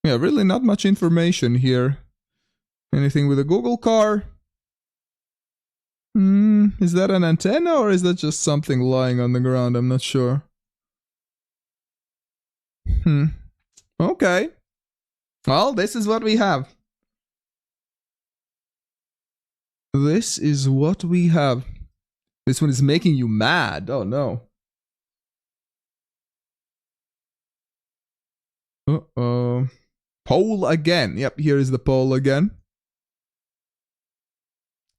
Yeah, really not much information here. Anything with a Google car? Is that an antenna or is that just something lying on the ground? I'm not sure. Okay. Well, this is what we have. This one is making you mad. Oh no. Uh-oh. Pole again. Yep, here is the pole again.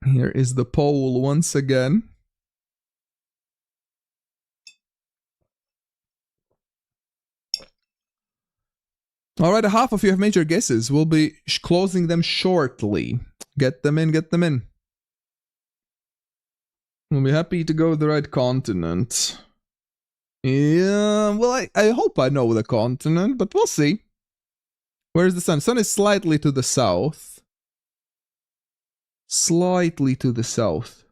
Here is the pole once again. Alright, half of you have made your guesses. We'll be closing them shortly. Get them in. We'll be happy to go to the right continent. Yeah, well, I hope I know the continent, but we'll see. Where's the sun? Sun is slightly to the south. Slightly to the south.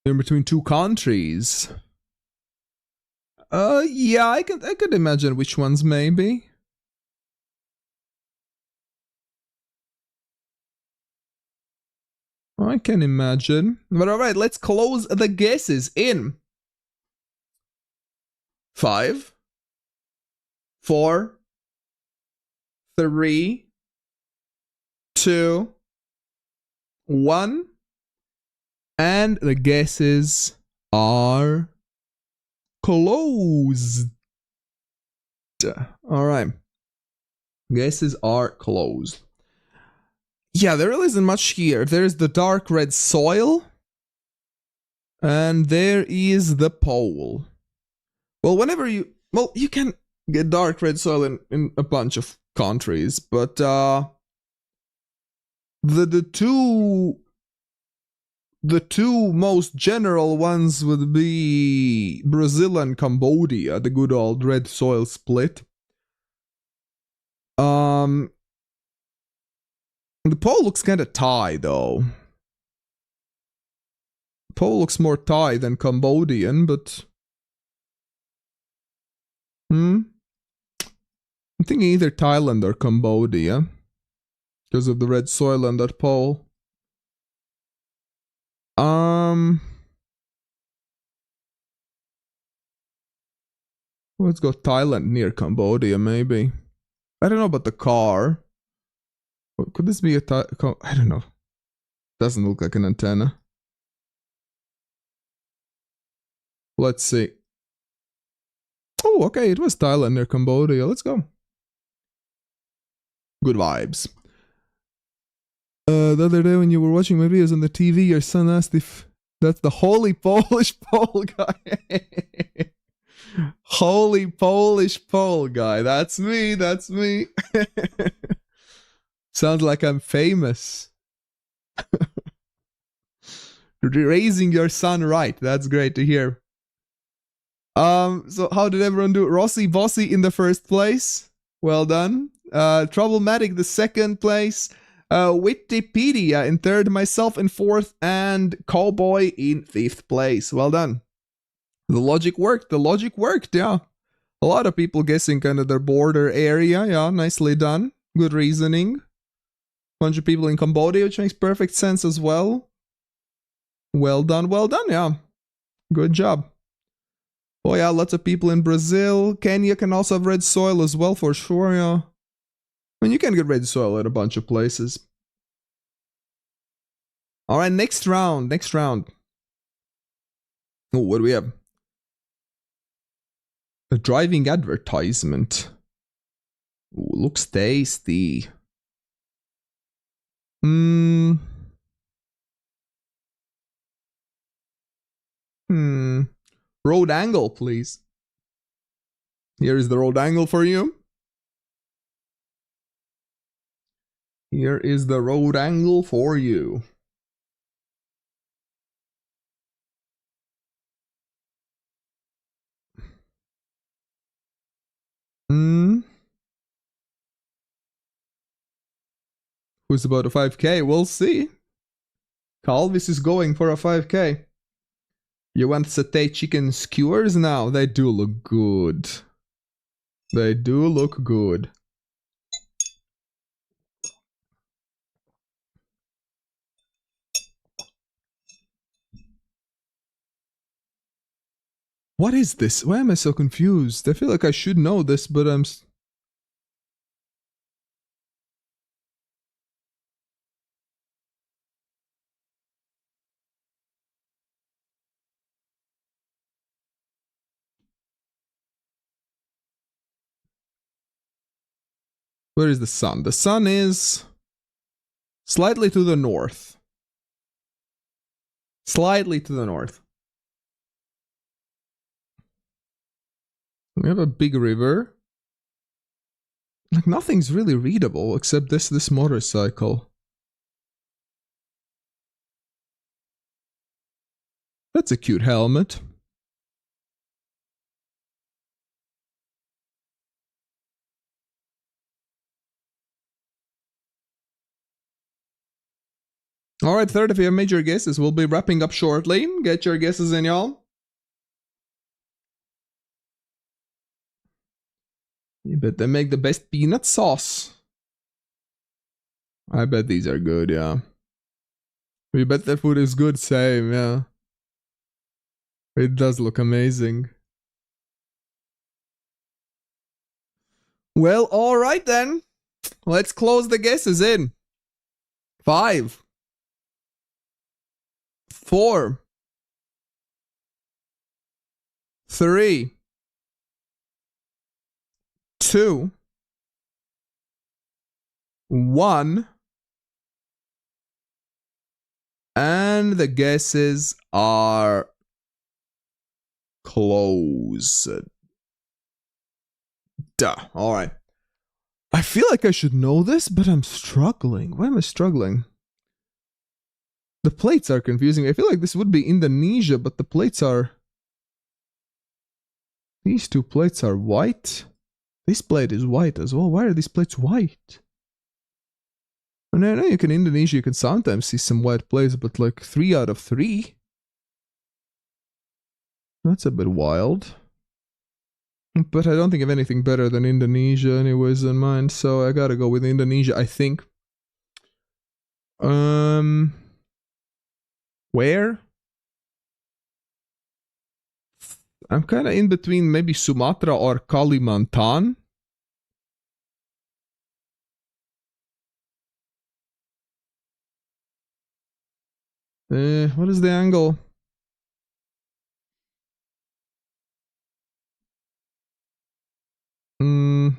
They're between two countries. Yeah, I could imagine which ones maybe. I can imagine. But alright, let's close the guesses in 5, 4, 3, 2, 1. And the guesses are closed. Alright. Guesses are closed. Yeah, there really isn't much here. There's the dark red soil. And there is the pole. Well, whenever you... Well, you can get dark red soil in a bunch of countries, but the two most general ones would be Brazil and Cambodia, the good old red soil split. The pole looks kind of Thai though. Pole looks more Thai than Cambodian, but I'm thinking either Thailand or Cambodia because of the red soil on that pole. Let's go Thailand near Cambodia, maybe. I don't know about the car. Could this be a I don't know. Doesn't look like an antenna. Let's see. Oh, okay, it was Thailand near Cambodia. Let's go. Good vibes. The other day when you were watching my videos on the TV, your son asked if that's the holy Polish pole guy. Holy Polish pole guy. That's me. That's me. Sounds like I'm famous. Raising your son right. That's great to hear. So how did everyone do? Rossi Bossy in the first place. Well done. Troublematic the second place. Wikipedia in third, myself in fourth, and Cowboy in fifth place. Well done. The logic worked. The logic worked, yeah. A lot of people guessing kind of their border area, yeah. Nicely done. Good reasoning. Bunch of people in Cambodia, which makes perfect sense as well. Well done, yeah. Good job. Oh yeah, lots of people in Brazil. Kenya can also have red soil as well, for sure, yeah. I mean, you can get red soil at a bunch of places. Alright, next round. Oh, what do we have? A driving advertisement. Ooh, looks tasty. Road angle, please. Here is the road angle for you. Here is the road angle for you. Who's about a 5k? We'll see. Calvis is going for a 5k. You want satay chicken skewers now? They do look good. They do look good. What is this? Why am I so confused? I feel like I should know this, but I'm... Where is the sun? The sun is slightly to the north. Slightly to the north. We have a big river. Like nothing's really readable except this motorcycle. That's a cute helmet. Alright, third, if you have major guesses, we'll be wrapping up shortly. Get your guesses in, y'all. You bet they make the best peanut sauce. I bet these are good, yeah. We bet the food is good, same, yeah. It does look amazing. Well, alright then. Let's close the guesses in. 5, 4, 3, 2, 1. And the guesses are closed. Duh. All right. I feel like I should know this, but I'm struggling. Why am I struggling? The plates are confusing. I feel like this would be Indonesia, but the plates are... These two plates are white. This plate is white as well. Why are these plates white? I know you can Indonesia, you can sometimes see some white plates, but like 3 out of 3? That's a bit wild. But I don't think of anything better than Indonesia anyways in mind, so I gotta go with Indonesia, I think. Where? I'm kind of in between maybe Sumatra or Kalimantan. What is the angle?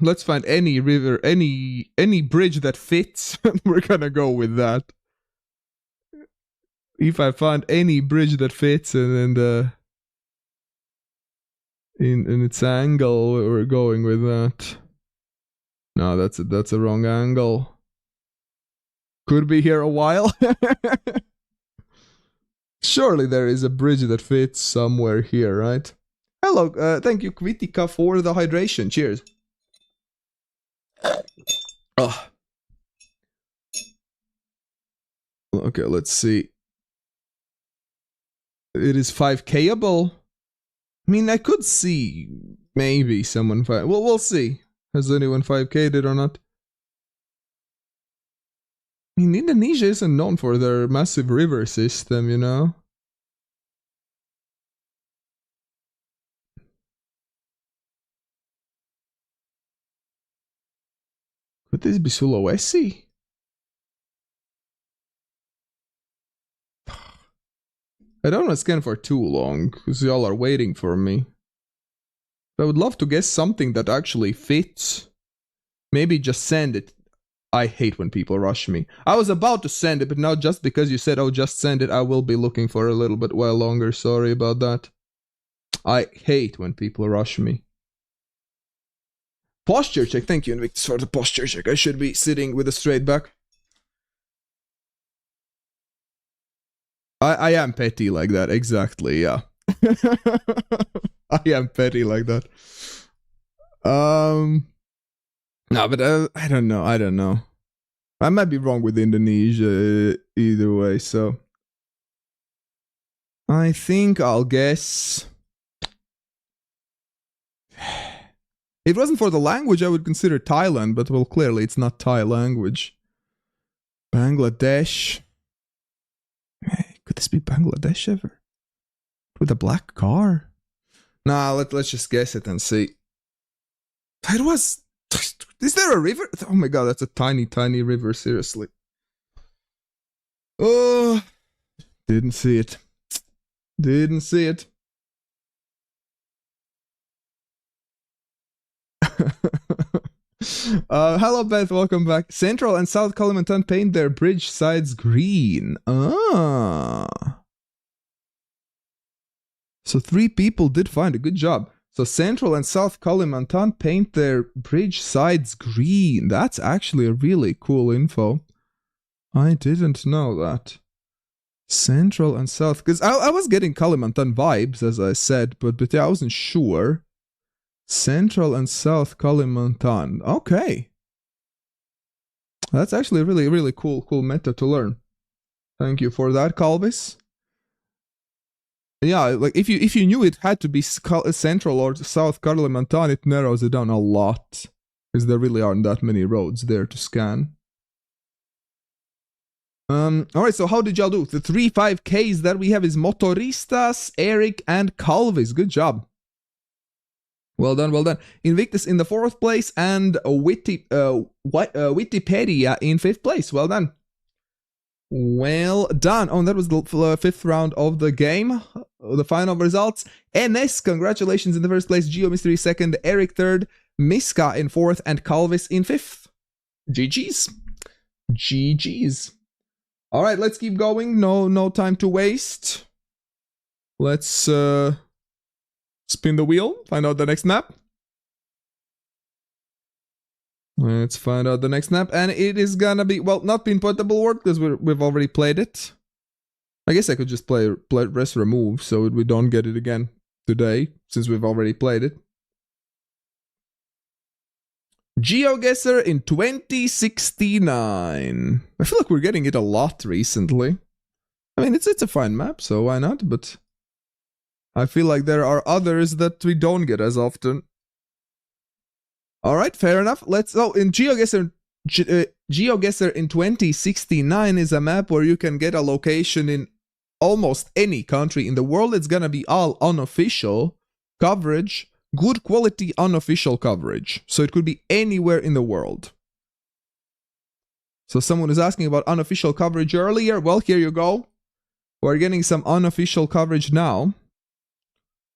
Let's find any river, any bridge that fits. We're gonna go with that. If I find any bridge that fits and in its angle, we're going with that. No, that's a wrong angle. Could be here a while. Surely there is a bridge that fits somewhere here, right? Hello, thank you, Kvitika, for the hydration. Cheers. Oh. Okay, let's see. It is 5Kable. I mean, I could see maybe someone 5. Well, we'll see. Has anyone 5K'd it or not? I mean, Indonesia isn't known for their massive river system, you know? Could this be Sulawesi? I don't want to scan for too long, because y'all are waiting for me. I would love to guess something that actually fits. Maybe just send it. I hate when people rush me. I was about to send it, but now just because you said, oh, just send it, I will be looking for a little bit while longer. Sorry about that. I hate when people rush me. Posture check. Thank you, Invictus, for the posture check. I should be sitting with a straight back. I am petty like that, exactly, yeah. I am petty like that. No, but I don't know. I might be wrong with Indonesia either way, so... I think I'll guess... If it wasn't for the language, I would consider Thailand, but well, clearly it's not Thai language. Bangladesh... Could this be Bangladesh ever? With a black car? Nah, let's just guess it and see. It was... Is there a river? Oh my god, that's a tiny, tiny river, seriously. Oh, didn't see it. Didn't see it. Hello, Beth, welcome back. Central and South Kalimantan paint their bridge sides green. Ah. So 3 people did find a good job. So Central and South Kalimantan paint their bridge sides green. That's actually a really cool info. I didn't know that. Central and South, because I was getting Kalimantan vibes, as I said, but yeah, I wasn't sure. Central and South Kalimantan. Okay. That's actually a really, really cool meta to learn. Thank you for that, Calvis. Yeah, like if you knew it had to be Central or South Kalimantan, it narrows it down a lot. Because there really aren't that many roads there to scan. Alright, so how did y'all do? The 3 5Ks that we have is Motoristas, Eric, and Calvis. Good job. Well done, well done. Invictus in the 4th place and Wikipedia in 5th place. Well done. Well done. Oh, and that was the 5th round of the game. The final results. NS, congratulations in the 1st place. Geo Mystery 2nd, Eric 3rd, Miska in 4th, and Calvis in 5th. GG's. GG's. All right, let's keep going. No time to waste. Let's spin the wheel, find out the next map. Let's find out the next map, and it is gonna be, well, not pinpointable world because we've already played it. I guess I could just press remove so we don't get it again today since we've already played it. GeoGuessr in 2069. I feel like we're getting it a lot recently. I mean, it's a fine map, so why not? But I feel like there are others that we don't get as often. All right, fair enough. In GeoGuessr in 2069 is a map where you can get a location in almost any country in the world. It's gonna be all unofficial coverage, good quality unofficial coverage. So it could be anywhere in the world. So someone was asking about unofficial coverage earlier. Well, here you go. We're getting some unofficial coverage now.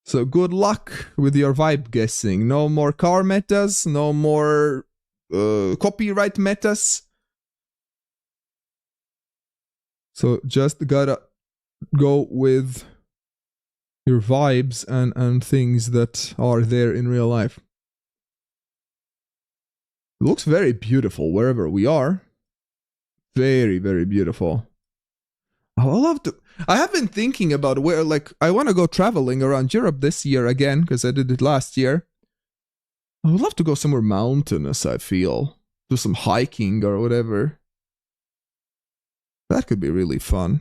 So good luck with your vibe guessing. No more car metas, no more copyright metas. So just gotta go with your vibes and things that are there in real life. It looks very beautiful wherever we are. Very, very beautiful. I love to. I have been thinking about where, like, I want to go traveling around Europe this year again because I did it last year. I would love to go somewhere mountainous, I feel. Do some hiking or whatever. That could be really fun.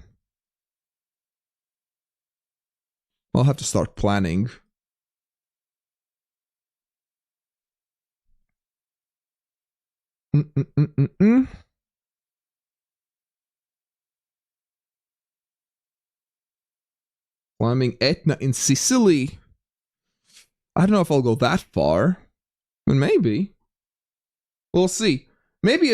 I'll have to start planning. Climbing Etna in Sicily. I don't know if I'll go that far. But maybe. We'll see. Maybe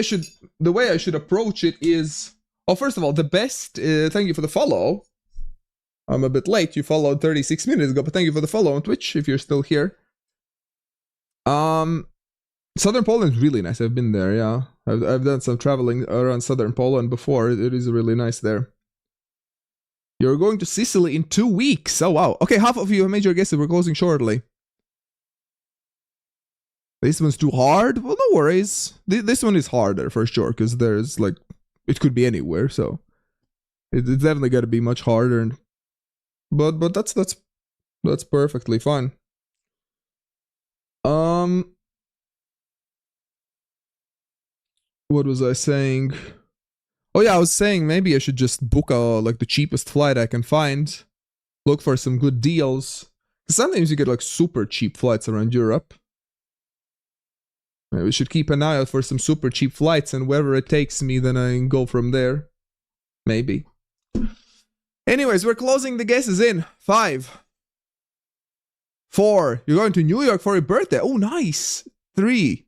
the way I should approach it is... Oh, first of all, the best... thank you for the follow. I'm a bit late. You followed 36 minutes ago, but thank you for the follow on Twitch if you're still here. Southern Poland is really nice. I've been there, yeah. I've done some traveling around Southern Poland before. It is really nice there. You're going to Sicily in 2 weeks. Oh, wow. Okay, half of you have made your guesses. We're closing shortly. This one's too hard? Well, no worries. This one is harder for sure, because there's, like, it could be anywhere, so... It's definitely got to be much harder. But that's perfectly fine. What was I saying? Oh yeah, I was saying maybe I should just book like the cheapest flight I can find. Look for some good deals. Sometimes you get like super cheap flights around Europe. Maybe we should keep an eye out for some super cheap flights, and wherever it takes me, then I can go from there. Maybe. Anyways, we're closing the guesses in 5, 4. You're going to New York for your birthday. Oh, nice. 3,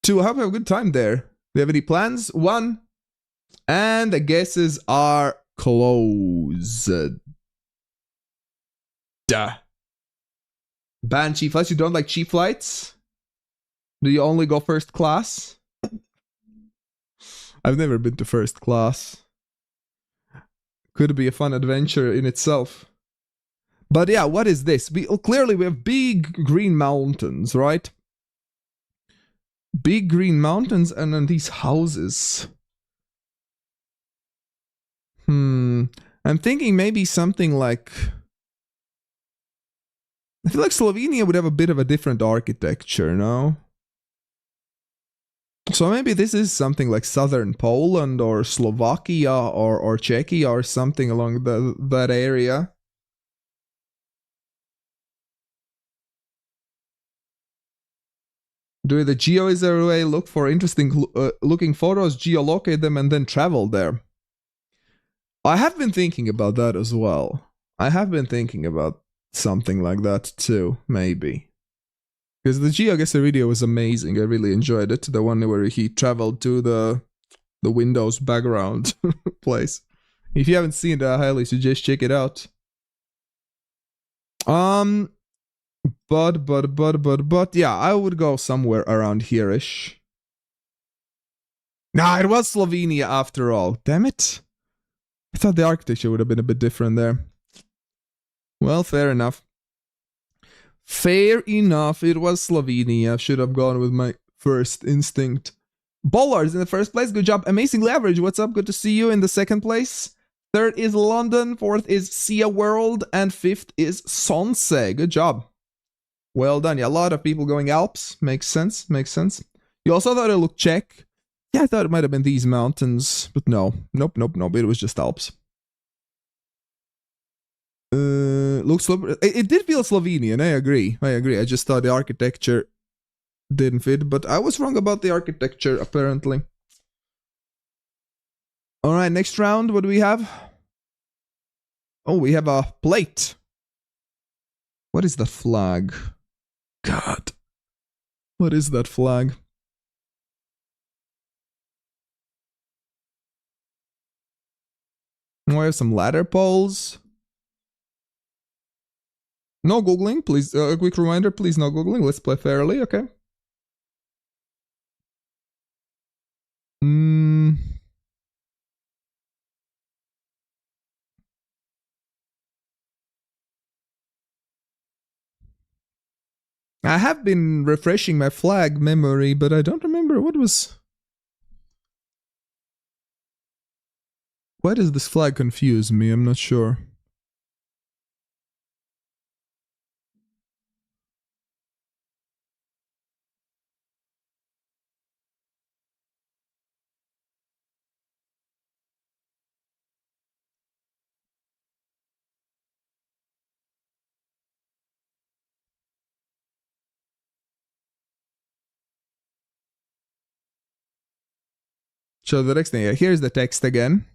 2. I hope you have a good time there. Do you have any plans? 1. And the guesses are closed. Duh. Ban cheap flights. You don't like cheap flights? Do you only go first class? I've never been to first class. Could be a fun adventure in itself. But yeah, what is this? Clearly we have big green mountains, right? Big green mountains and then these houses. I'm thinking maybe something like... I feel like Slovenia would have a bit of a different architecture, no? So maybe this is something like southern Poland or Slovakia or Czechia or something along that area. Do the GeoGuessr way look for interesting looking photos, geolocate them, and then travel there? I have been thinking about that as well. I have been thinking about something like that too, maybe. Because the GeoGuessr video was amazing. I really enjoyed it. The one where he traveled to the Windows background place. If you haven't seen it, I highly suggest check it out. But yeah, I would go somewhere around here-ish. Nah, it was Slovenia after all. Damn it. I thought the architecture would have been a bit different there. Well, fair enough. Fair enough. It was Slovenia. Should have gone with my first instinct. Bollards in the first place. Good job. Amazing leverage. What's up? Good to see you in the second place. Third is London. Fourth is Sia World. And fifth is Sonse. Good job. Well done. Yeah, a lot of people going Alps. Makes sense. Makes sense. You also thought it looked Czech. Yeah, I thought it might have been these mountains. But no. Nope. It was just Alps. Looks it did feel Slovenian. I agree. I just thought the architecture didn't fit, but I was wrong about the architecture apparently. All right, next round. What do we have? Oh, we have a plate. What is that flag? God, what is that flag? Oh, I have some ladder poles. No Googling, please. A quick reminder, please, no Googling. Let's play fairly, okay? I have been refreshing my flag memory, but I don't remember what was... Why does this flag confuse me? I'm not sure. So the next thing, here's the text again.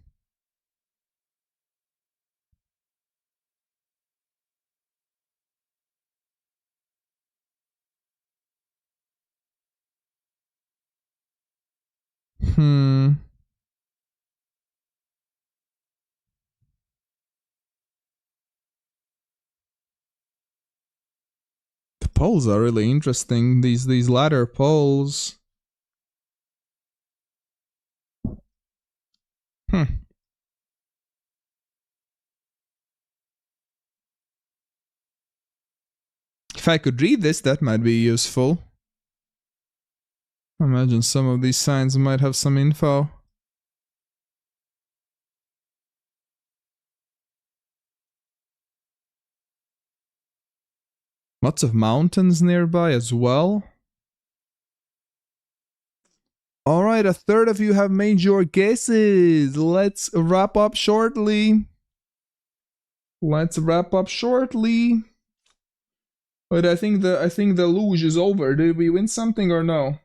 The poles are really interesting. These ladder poles. If I could read this, that might be useful. I imagine some of these signs might have some info. Lots of mountains nearby as well. Alright, a third of you have made your guesses. Let's wrap up shortly. But I think the luge is over. Did we win something or no?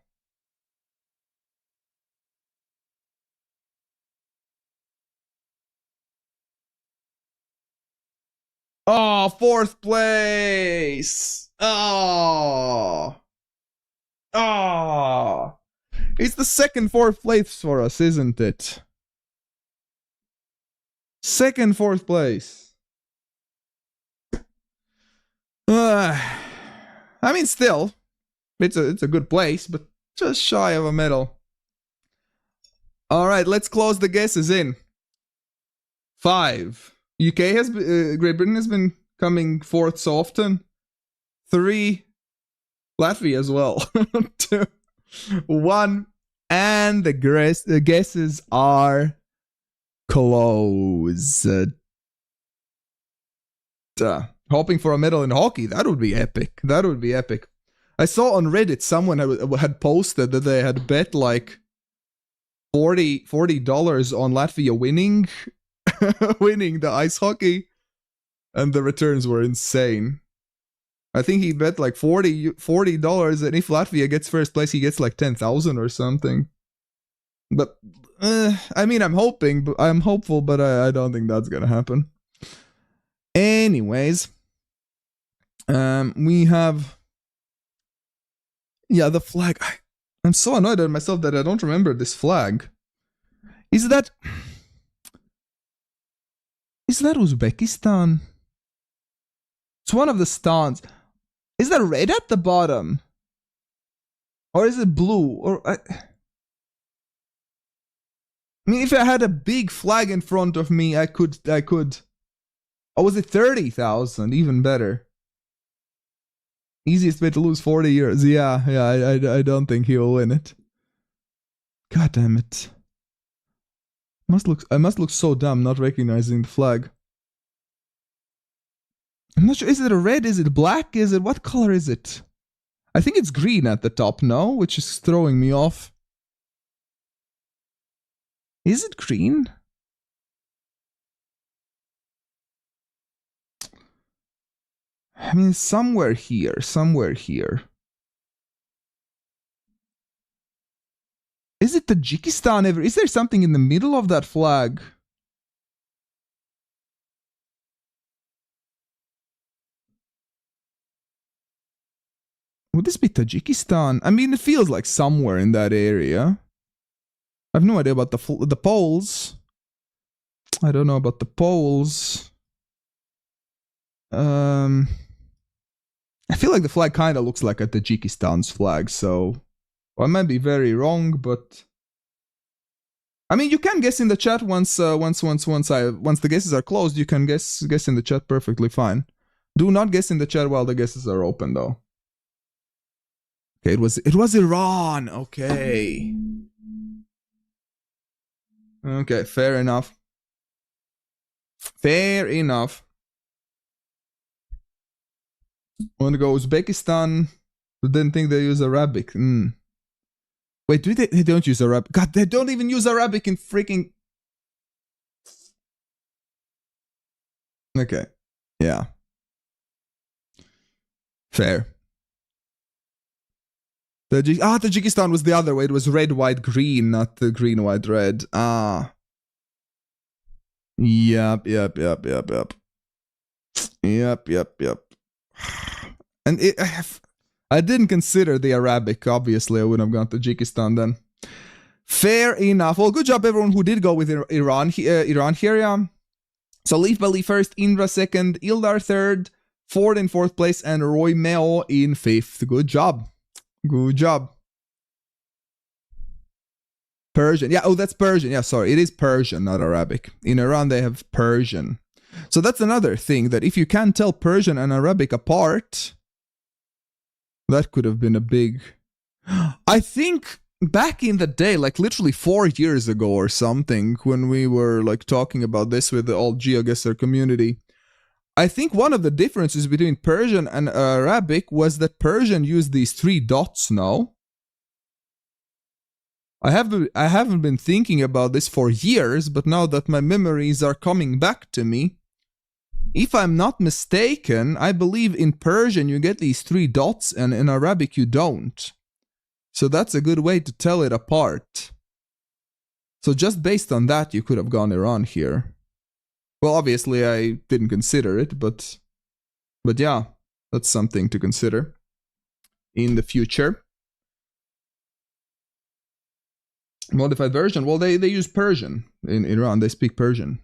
Oh, fourth place! Oh! Oh! It's the second fourth place for us, isn't it? Second fourth place. I mean, still, it's a good place, but just shy of a medal. All right, let's close the guesses in 5. UK has Great Britain has been coming fourth so often. 3, Latvia as well. 2, 1, and the guesses are closed. Hoping for a medal in hockey, that would be epic. I saw on Reddit someone had posted that they had bet like $40 on Latvia winning the ice hockey, and the returns were insane. I think he bet like $40, and if Latvia gets first place, he gets like 10,000 or something. But I mean, I'm hopeful, but I don't think that's gonna happen. Anyways, we have, yeah, the flag. I'm so annoyed at myself that I don't remember this flag. Is that Uzbekistan? It's one of the stans. Is that red at the bottom? Or is it blue? Or I mean, if I had a big flag in front of me, I could. Oh, was it 30,000? Even better. Easiest way to lose 40 years. Yeah, I don't think he will win it. God damn it. I must look so dumb not recognizing the flag. I'm not sure. Is it a red? Is it black? Is it what color is it? I think it's green at the top, no? Which is throwing me off. Is it green? I mean, somewhere here. Is it Tajikistan ever? Is there something in the middle of that flag? Would this be Tajikistan? I mean, it feels like somewhere in that area. I have no idea about the poles. I don't know about the poles. I feel like the flag kind of looks like a Tajikistan's flag, so I might be very wrong, but I mean, you can guess in the chat once the guesses are closed. You can guess in the chat perfectly fine. Do not guess in the chat while the guesses are open, though. Okay, it was Iran. Okay. Okay, fair enough. Fair enough. I'm gonna go Uzbekistan. Didn't think they use Arabic. Wait, do they don't use Arabic? God, they don't even use Arabic in freaking. Okay. Yeah. Fair. Tajikistan was the other way. It was red, white, green, not the green, white, red. Yep. And I didn't consider the Arabic. Obviously, I wouldn't have gone to Tajikistan then. Fair enough. Well, good job everyone who did go with Iran here. Yeah. So Leaf Belly first, Indra second, Ildar third, Ford in fourth place, and Roy Meo in fifth. Good job. Good job. Persian. Yeah, oh, that's Persian. Yeah, sorry. It is Persian, not Arabic. In Iran, they have Persian. So that's another thing, that if you can't tell Persian and Arabic apart, that could have been a big... I think back in the day, like literally 4 years ago or something, when we were like talking about this with the old GeoGuessr community, I think one of the differences between Persian and Arabic was that Persian used these 3 dots now. I haven't been thinking about this for years, but now that my memories are coming back to me, if I'm not mistaken, I believe in Persian you get these 3 dots and in Arabic you don't. So that's a good way to tell it apart. So just based on that, you could have gone Iran here. Well, obviously I didn't consider it, but yeah, that's something to consider in the future. Modified version. Well, they use Persian in Iran. They speak Persian.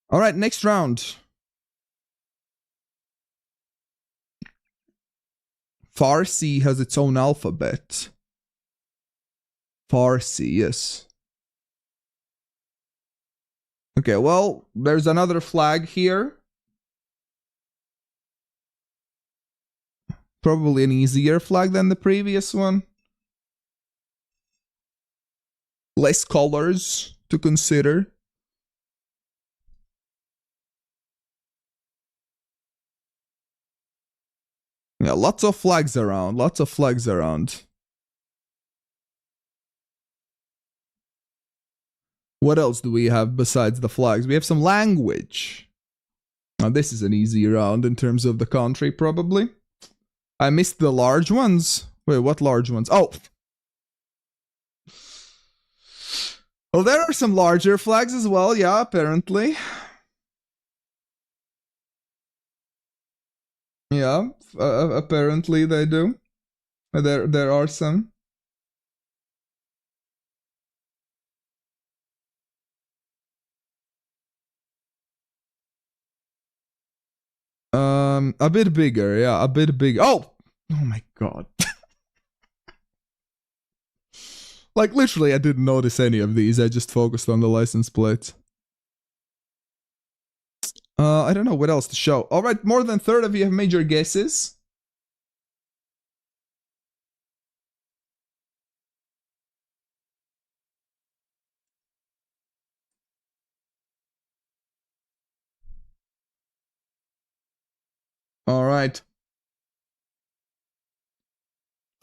All right, next round. Farsi has its own alphabet. Farsi, yes. Okay, well, there's another flag here. Probably an easier flag than the previous one. Less colors to consider. Yeah, lots of flags around. What else do we have besides the flags? We have some language. Now, this is an easy round in terms of the country, probably. I missed the large ones. Wait, what large ones? Oh! Well, there are some larger flags as well, yeah, apparently. Yeah, apparently they do. There are some. A bit bigger, yeah, a bit big. Oh my god. Like, literally, I didn't notice any of these. I just focused on the license plates. I don't know what else to show. All right, more than a third of you have made your guesses. All right.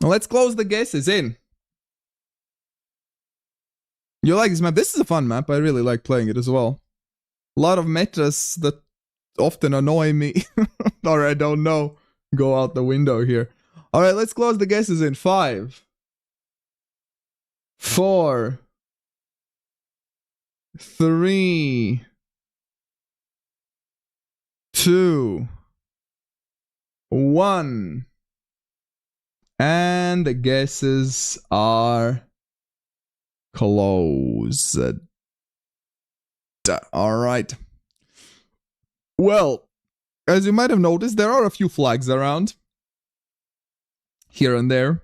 Let's close the guesses in. You like this map? This is a fun map. I really like playing it as well. A lot of metas that often annoy me or I don't know go out the window here. All right, let's close the guesses in 5, 4, 3, 2, 1. And the guesses are closed. All right. Well, as you might have noticed, there are a few flags around here and there.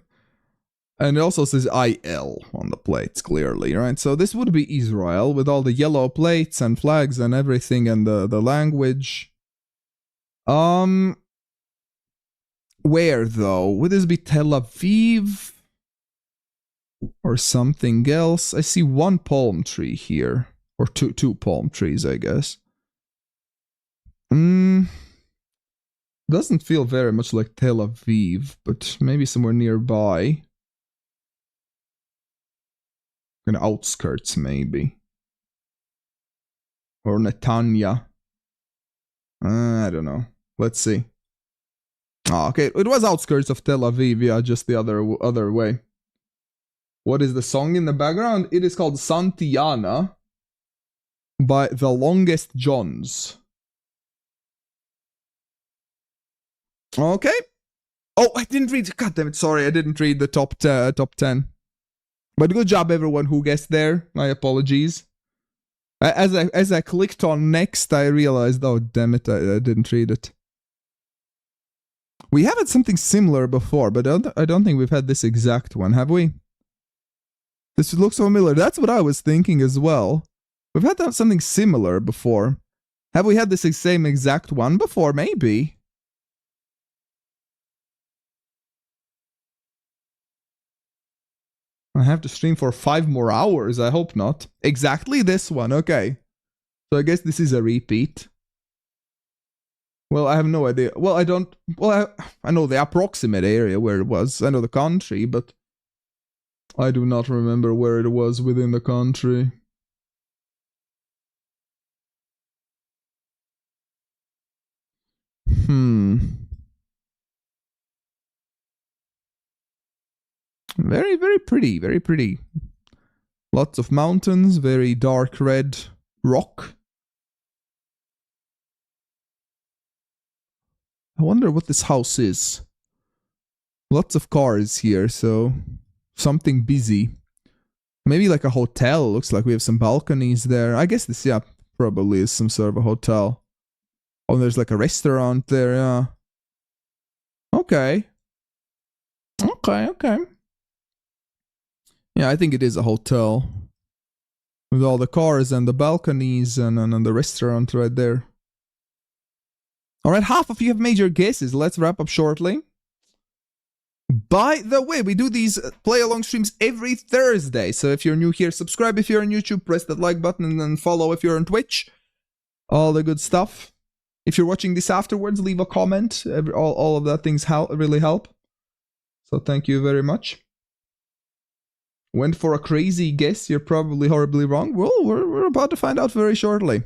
And it also says IL on the plates, clearly, right? So this would be Israel with all the yellow plates and flags and everything and the language. Where, though? Would this be Tel Aviv? Or something else? I see one palm tree here. Or two palm trees, I guess. Doesn't feel very much like Tel Aviv, but maybe somewhere nearby. Kind of outskirts, maybe. Or Netanya. I don't know. Let's see. Oh, okay, it was outskirts of Tel Aviv, yeah, just the other way. What is the song in the background? It is called Santiana by The Longest Johns. Okay. Oh, I didn't read. God damn it! Sorry, I didn't read the top 10. But good job, everyone who guessed there. My apologies. As I clicked on next, I realized, oh damn it, I didn't read it. We have had something similar before, but I don't think we've had this exact one, have we? This looks familiar. That's what I was thinking as well. We've had something similar before. Have we had this same exact one before? Maybe. I have to stream for 5 more hours. I hope not. Exactly this one. Okay. So I guess this is a repeat. Well, I have no idea. Well, I don't... Well, I know the approximate area where it was. I know the country, but... I do not remember where it was within the country. Very, very pretty. Very pretty. Lots of mountains. Very dark red rock. I wonder what this house is. Lots of cars here, so something busy. Maybe like a hotel. Looks like we have some balconies there. I guess this, yeah, probably is some sort of a hotel. Oh, there's like a restaurant there, yeah. Okay. Okay. Yeah, I think it is a hotel. With all the cars and the balconies and the restaurant right there. Alright, half of you have made your guesses. Let's wrap up shortly. By the way, we do these play-along streams every Thursday. So if you're new here, subscribe if you're on YouTube, press that like button, and then follow if you're on Twitch. All the good stuff. If you're watching this afterwards, leave a comment. All of that things really help. So thank you very much. Went for a crazy guess. You're probably horribly wrong. Well, we're about to find out very shortly.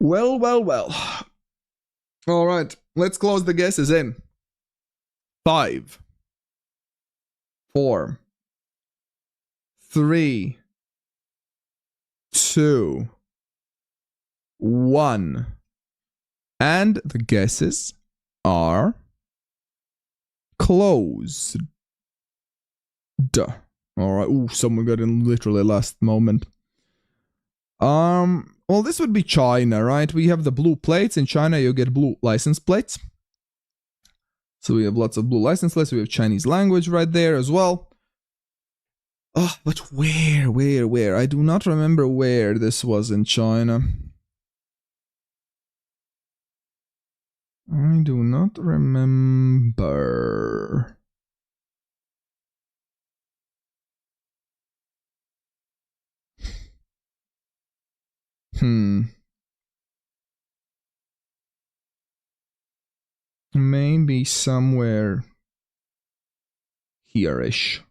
Well. All right, let's close the guesses in 5, 4, 3, 2, 1. And the guesses are closed. All right. Ooh, someone got in literally last moment. Well, this would be China, right? We have the blue plates. In China, you get blue license plates. So we have lots of blue license plates. We have Chinese language right there as well. Oh, but where? I do not remember where this was in China. I do not remember. Maybe somewhere here-ish.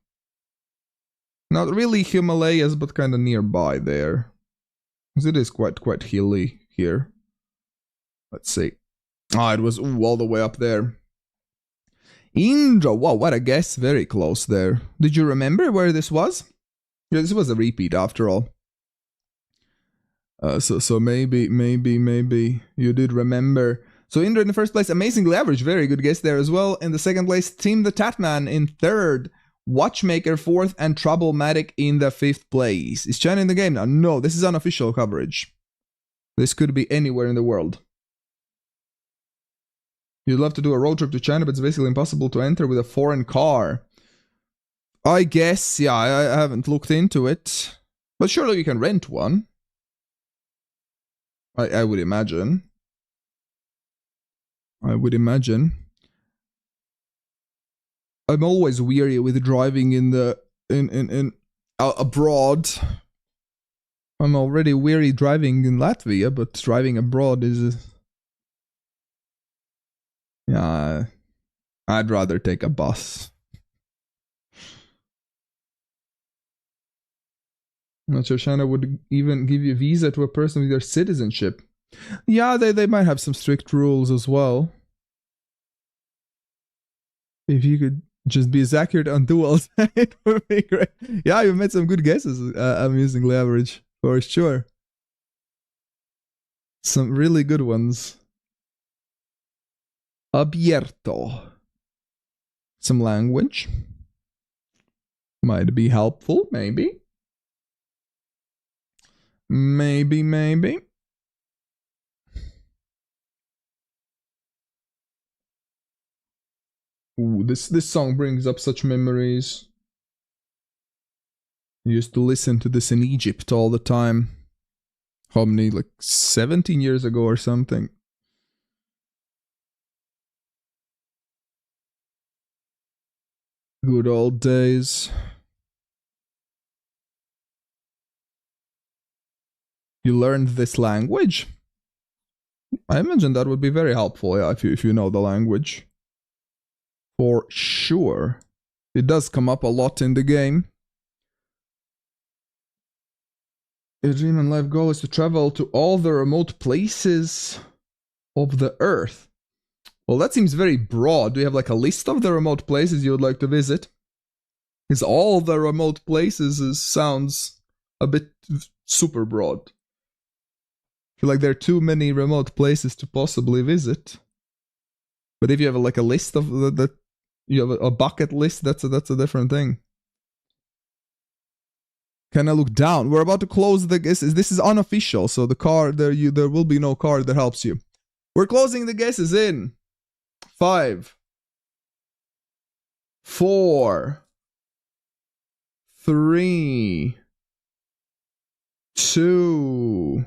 Not really Himalayas, but kind of nearby there. Because it is quite hilly here. Let's see. Ah, it was all the way up there. Indra, wow, what a guess. Very close there. Did you remember where this was? Yeah, this was a repeat after all. So maybe you did remember. So Indra in the first place, amazingly average, very good guess there as well. In the second place, Tim the Tatman in third, Watchmaker fourth, and Troublematic in the fifth place. Is China in the game now? No, this is unofficial coverage. This could be anywhere in the world. You'd love to do a road trip to China, but it's basically impossible to enter with a foreign car. I guess, yeah, I haven't looked into it. But surely you can rent one. I would imagine. I'm always weary with driving in abroad. I'm already weary driving in Latvia, but driving abroad is... yeah, I'd rather take a bus. I'm not sure China would even give you a visa to a person with their citizenship. Yeah, they might have some strict rules as well. If you could just be as accurate on duels, it would be great. Yeah, you made some good guesses, amusingly average, for sure. Some really good ones. Abierto. Some language. Might be helpful, maybe. Maybe. Ooh, this song brings up such memories. I used to listen to this in Egypt all the time. How many, like 17 years ago or something. Good old days. You learned this language? I imagine that would be very helpful, yeah, if you know the language. For sure. It does come up a lot in the game. Your dream and life goal is to travel to all the remote places of the Earth. Well, that seems very broad. Do you have like a list of the remote places you would like to visit? Because all the remote places sounds a bit super broad. I feel like there are too many remote places to possibly visit. But if you have like a list of you have a bucket list, that's a different thing. Can I look down? We're about to close the guesses. This is unofficial, so the card there will be no card that helps you. We're closing the guesses in 5, 4, 3, 2,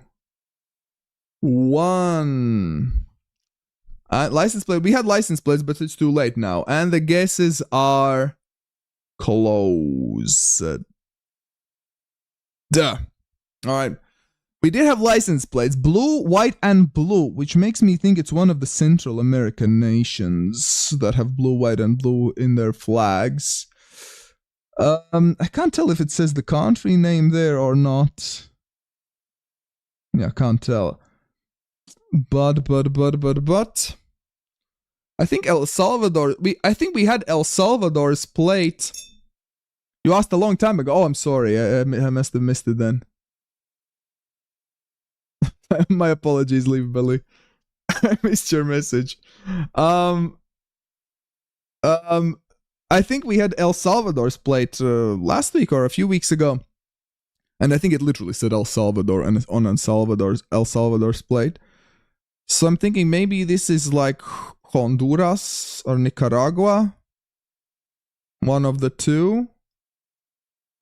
1. License plate. We had license plates, but it's too late now. And the guesses are closed. Duh. Alright. We did have license plates. Blue, white, and blue, which makes me think it's one of the Central American nations that have blue, white, and blue in their flags. I can't tell if it says the country name there or not. Yeah, I can't tell. But I think El Salvador, I think we had El Salvador's plate. You asked a long time ago. Oh, I'm sorry. I must have missed it then. My apologies, Leave Belly. I missed your message. I think we had El Salvador's plate last week or a few weeks ago. And I think it literally said El Salvador and on El Salvador's plate. So I'm thinking maybe this is like Honduras or Nicaragua. One of the two.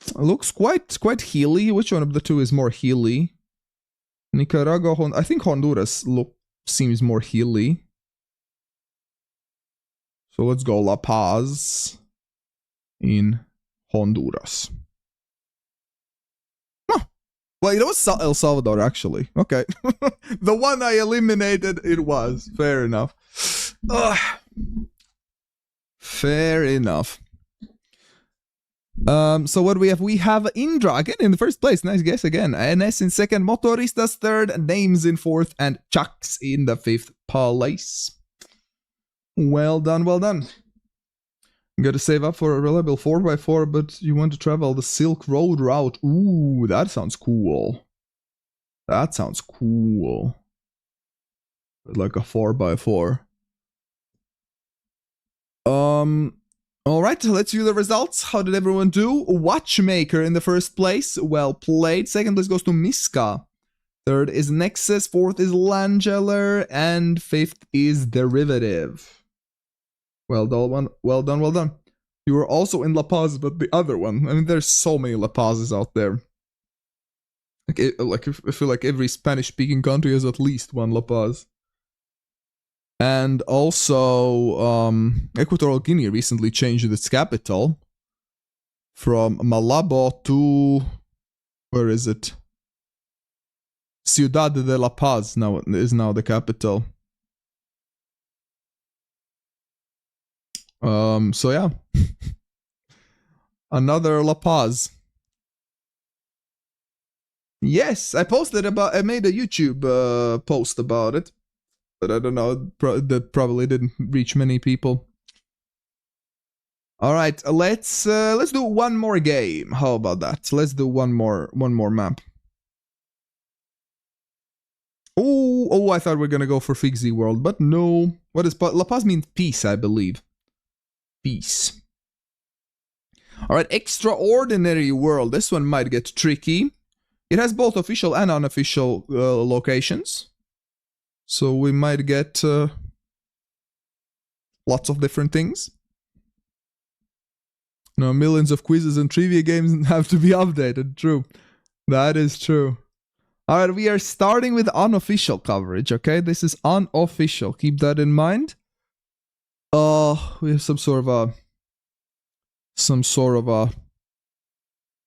It looks quite hilly. Which one of the two is more hilly? Nicaragua, I think Honduras seems more hilly. So let's go La Paz in Honduras. Huh. Well, it was El Salvador, actually. Okay. The one I eliminated, it was. Fair enough. Ugh. Fair enough. So what do we have? We have Indra again in the first place. Nice guess again. NS in second, Motoristas third, Names in fourth, and Chucks in the fifth place. Well done, well done. You gotta save up for a reliable 4x4, but you want to travel the Silk Road route. Ooh, that sounds cool. That sounds cool. Like a 4x4. Alright, let's view the results. How did everyone do? Watchmaker in the first place. Well played. Second place goes to Miska. Third is Nexus. Fourth is Langeller. And fifth is Derivative. Well done, well done, well done. You were also in La Paz, but the other one. I mean, there's so many La Pazes out there. I feel like every Spanish-speaking country has at least one La Paz. And also, Equatorial Guinea recently changed its capital from Malabo to, where is it? Ciudad de La Paz now is now the capital. So yeah. Another La Paz. Yes, I made a YouTube post about it. But I don't know, that probably didn't reach many people. Alright, let's do one more game. How about that? Let's do one more map. Oh, I thought we were gonna go for Figsy World, but no. What is La Paz means peace, I believe. Peace. Alright, Extraordinary World. This one might get tricky. It has both official and unofficial locations. So we might get lots of different things. Now, millions of quizzes and trivia games have to be updated. True. That is true. Alright, we are starting with unofficial coverage, okay? This is unofficial. Keep that in mind. We have some sort of a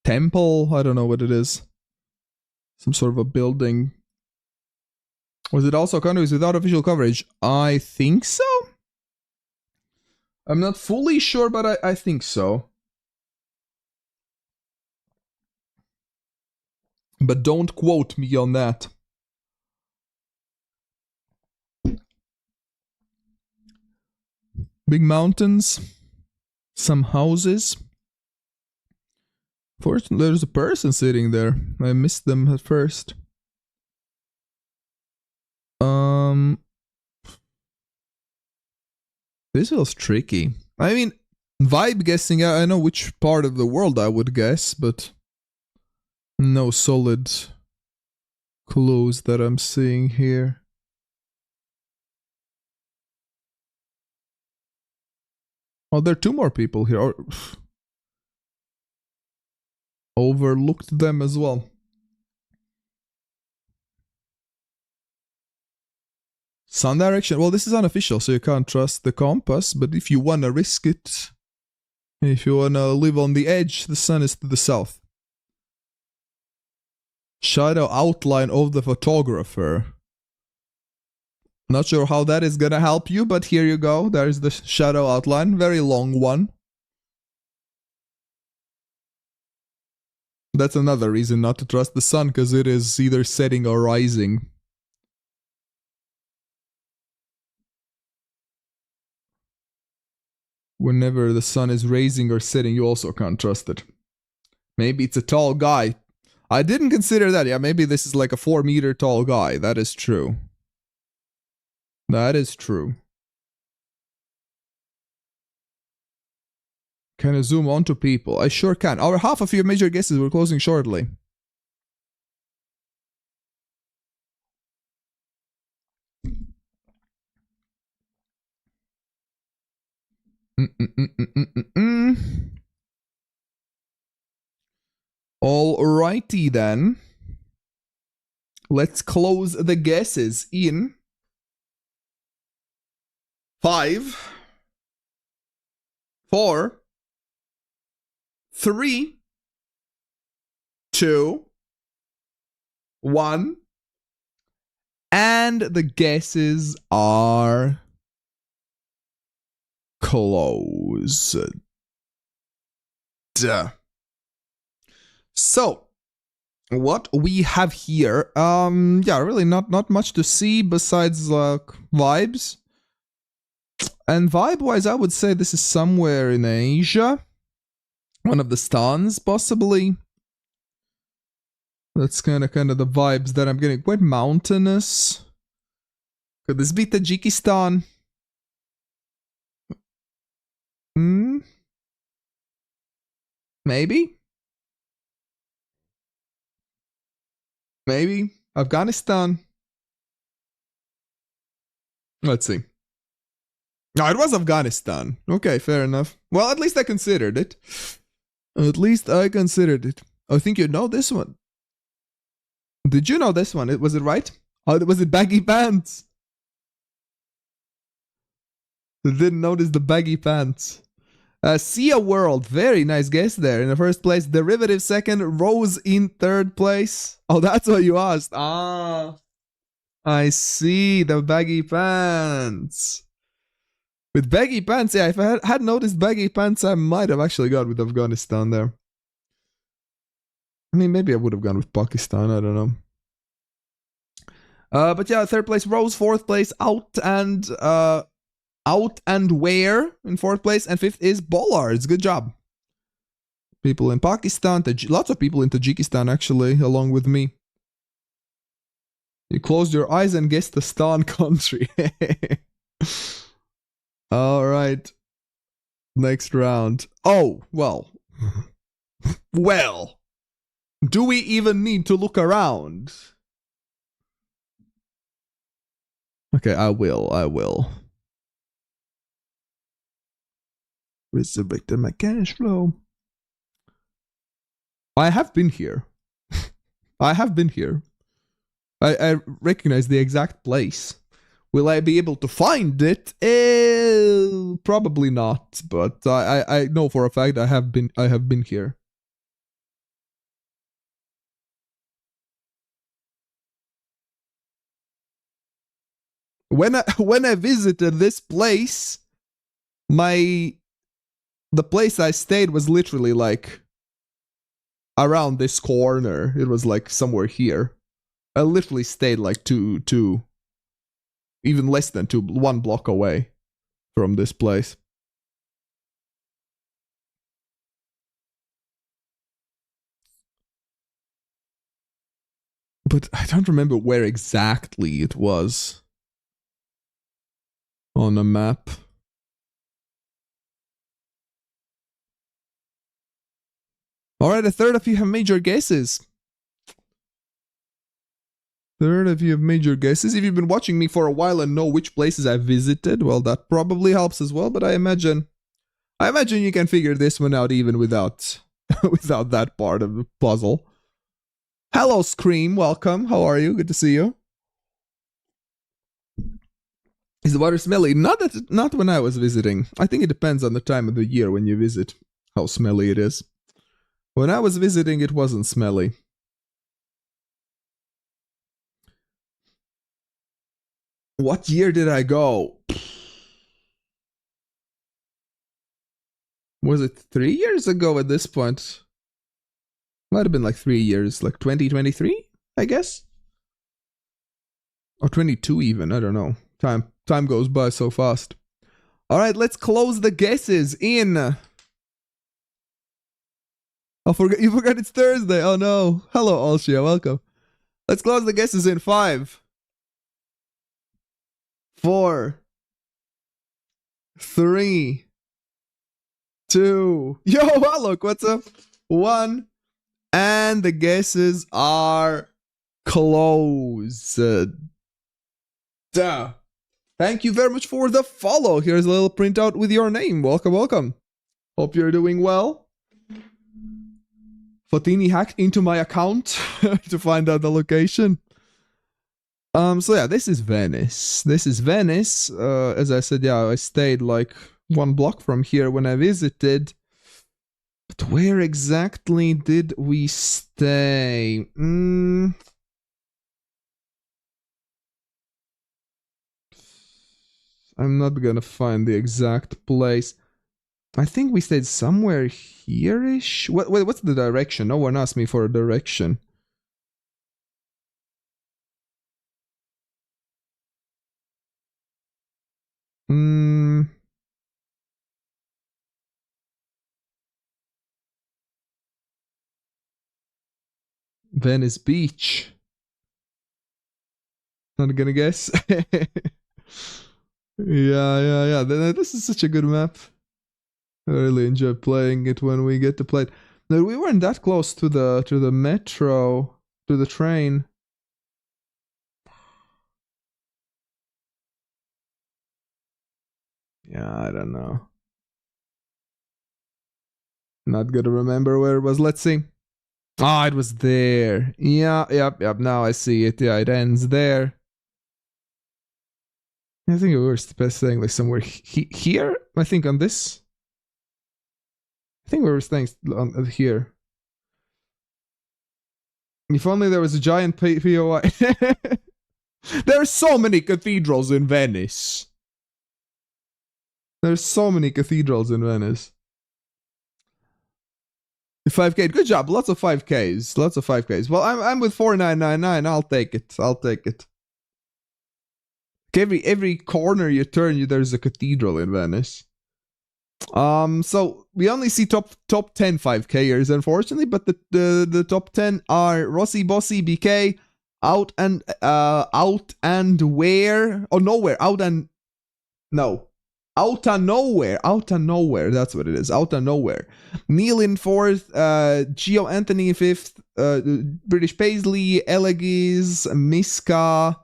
temple. I don't know what it is. Some sort of a building. Was it also countries without official coverage? I think so. I'm not fully sure, but I think so. But don't quote me on that. Big mountains. Some houses. Fortunately, there's a person sitting there. I missed them at first. This feels tricky. I mean, vibe guessing, I know which part of the world I would guess, but no solid clues that I'm seeing here. Oh, there are two more people here. Overlooked them as well. Sun direction. Well, this is unofficial, so you can't trust the compass, but if you wanna risk it, if you wanna live on the edge, the sun is to the south. Shadow outline of the photographer. Not sure how that is gonna help you, but here you go. There's the shadow outline. Very long one. That's another reason not to trust the sun, because it is either setting or rising. Whenever the sun is rising or setting, you also can't trust it. Maybe it's a tall guy. I didn't consider that. Yeah, maybe this is like a 4-meter tall guy. That is true. That is true. Can I zoom onto people? I sure can. Our half of your major guesses, we're closing shortly. Alrighty then. Let's close the guesses in 5, 4, 3, 2, 1. And the guesses are closed. So, what we have here, yeah, really not much to see besides vibes. And vibe-wise, I would say this is somewhere in Asia. One of the stans, possibly. That's kind of the vibes that I'm getting. Quite mountainous. Could this be Tajikistan? Maybe? Maybe? Afghanistan? Let's see. No, it was Afghanistan. Okay, fair enough. Well, at least I considered it. At least I considered it. I think you know this one. Did you know this one? Was it right? Oh, was it baggy pants? I didn't notice the baggy pants. See a World. Very nice guess there. In the first place, Derivative second, Rose in third place. Oh, that's what you asked. Ah, I see. The baggy pants. With baggy pants, yeah, if I had noticed baggy pants, I might have actually gone with Afghanistan there. I mean, maybe I would have gone with Pakistan. I don't know. But yeah, third place, Rose. Fourth place, Out and Where in fourth place. And fifth is Bollards. Good job. People in Pakistan, lots of people in Tajikistan, actually, along with me. You closed your eyes and guessed the Stan country. All right. Next round. Oh, well. Well. Do we even need to look around? Okay, I will. Resurrected my cash flow. I have been here. I have been here. I recognize the exact place. Will I be able to find it? Probably not, but I know for a fact I have been here. When I visited this place, the place I stayed was literally like around this corner. It was like somewhere here. I literally stayed like two, even less than 1 block away from this place. But I don't remember where exactly it was on a map. Alright, a third of you have made your guesses. Third of you have made your guesses. If you've been watching me for a while and know which places I've visited, well, that probably helps as well, but I imagine you can figure this one out even without without that part of the puzzle. Hello, Scream. Welcome. How are you? Good to see you. Is the water smelly? Not when I was visiting. I think it depends on the time of the year when you visit, how smelly it is. When I was visiting, it wasn't smelly. What year did I go? Was it 3 years ago at this point? Might have been like 3 years, like 2023, I guess? Or 22 even, I don't know. Time goes by so fast. Alright, let's close the guesses in... you forgot it's Thursday. Oh no. Hello, Alshia. Welcome. Let's close the guesses in 5, 4, 3, 2. Yo, Alok, what's up? 1. And the guesses are closed. Duh. Thank you very much for the follow. Here's a little printout with your name. Welcome, welcome. Hope you're doing well. Fotini hacked into my account to find out the location. So yeah, this is Venice. This is Venice. As I said, yeah, I stayed like 1 block from here when I visited. But where exactly did we stay? I'm not gonna find the exact place. I think we stayed somewhere here-ish. What's the direction? No one asked me for a direction. Venice Beach. Not gonna guess. Yeah. This is such a good map. I really enjoy playing it when we get to play it. No, we weren't that close to the metro, to the train. Yeah, I don't know. Not gonna remember where it was. Let's see. Ah, it was there. Yeah, yep. Now I see it. Yeah, it ends there. I think we were staying like somewhere here. I think on this. I think we were staying on here. If only there was a giant POI. There are so many cathedrals in Venice. There's so many cathedrals in Venice. 5K, good job. Lots of 5Ks. Lots of 5Ks. Well, I'm with 4999. I'll take it. I'll take it. Every corner you turn, there's a cathedral in Venice. So we only see top 10 5Kers, unfortunately, but the top 10 are Rossi, Bossy, BK, out and where? Oh, nowhere. Out and nowhere. That's what it is. Out and nowhere. Neil in 4th, Geo Anthony in 5th, British Paisley, Elegis, Miska,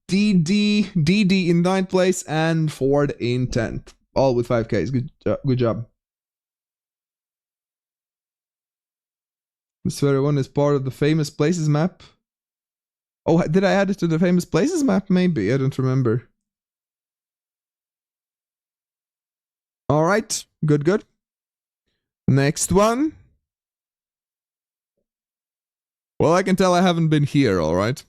DD in 9th place, and Ford in 10th. All with 5Ks. Good job. This very one is part of the famous places map. Oh, did I add it to the famous places map? Maybe. I don't remember. Alright. Good. Next one. Well, I can tell I haven't been here, alright?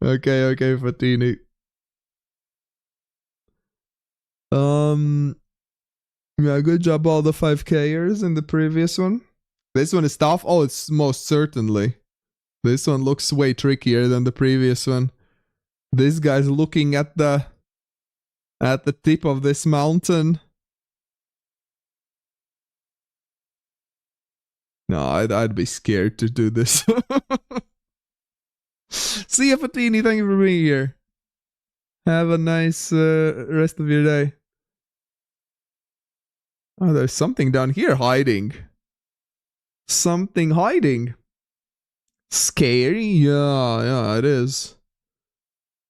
Okay, Fatini. Yeah, good job all the 5Kers in the previous one. This one is tough. Oh, it's most certainly. This one looks way trickier than the previous one. This guy's looking at the tip of this mountain. No, I'd be scared to do this. See you, Fatini. Thank you for being here. Have a nice rest of your day. Oh, there's something down here hiding. Something hiding. Scary? Yeah, it is.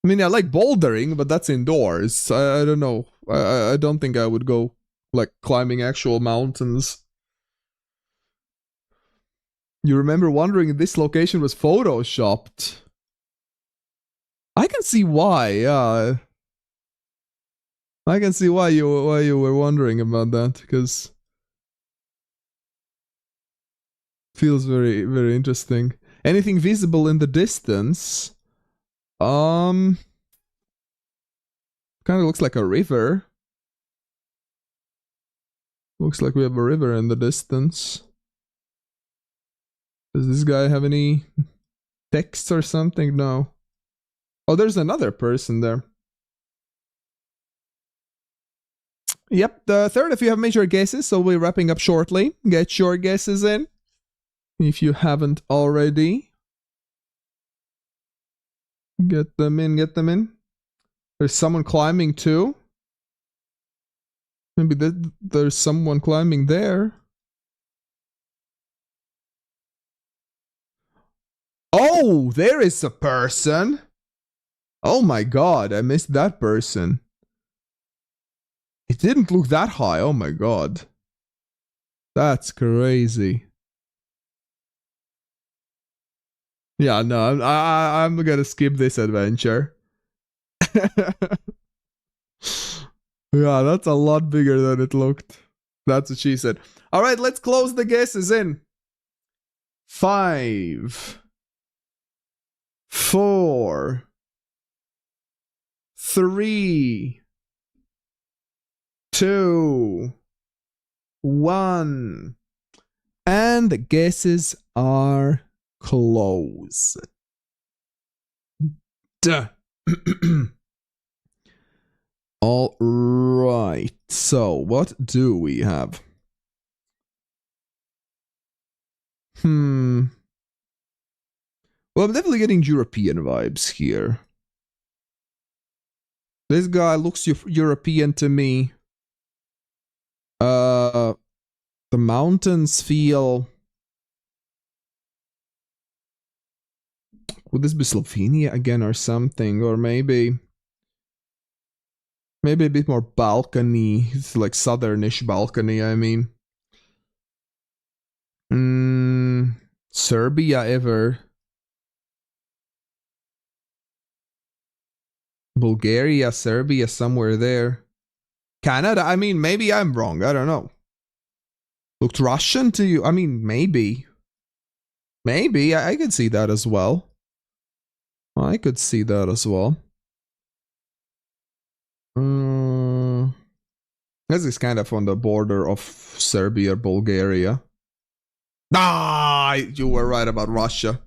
I mean, I like bouldering, but that's indoors. I don't know. I don't think I would go, like, climbing actual mountains. You remember wondering if this location was photoshopped? I can see why, yeah. I can see why you were wondering about that, because feels very, very interesting. Anything visible in the distance? Kind of looks like a river. Looks like we have a river in the distance. Does this guy have any text or something? No. Oh, there's another person there. Yep, the third, if you have made your guesses, so we're wrapping up shortly. Get your guesses in, if you haven't already. Get them in. There's someone climbing too. Maybe there's someone climbing there. Oh, there is a person. Oh my god, I missed that person. It didn't look that high. Oh my god. That's crazy. Yeah, no, I'm gonna skip this adventure. Yeah, that's a lot bigger than it looked. That's what she said. All right, let's close the guesses in. 5, 4, 3, 2, 1. And the guesses are closed. Duh. All right. So, what do we have? Well, I'm definitely getting European vibes here. This guy looks European to me. The mountains feel... Would this be Slovenia again or something? Or maybe a bit more Balkany. It's like southernish Balkany, I mean. Serbia ever? Bulgaria, Serbia, somewhere there. Canada? I mean, maybe I'm wrong. I don't know. Looked Russian to you? I mean, maybe. Maybe. I could see that as well. I could see that as well. This is kind of on the border of Serbia, Bulgaria. Ah, you were right about Russia.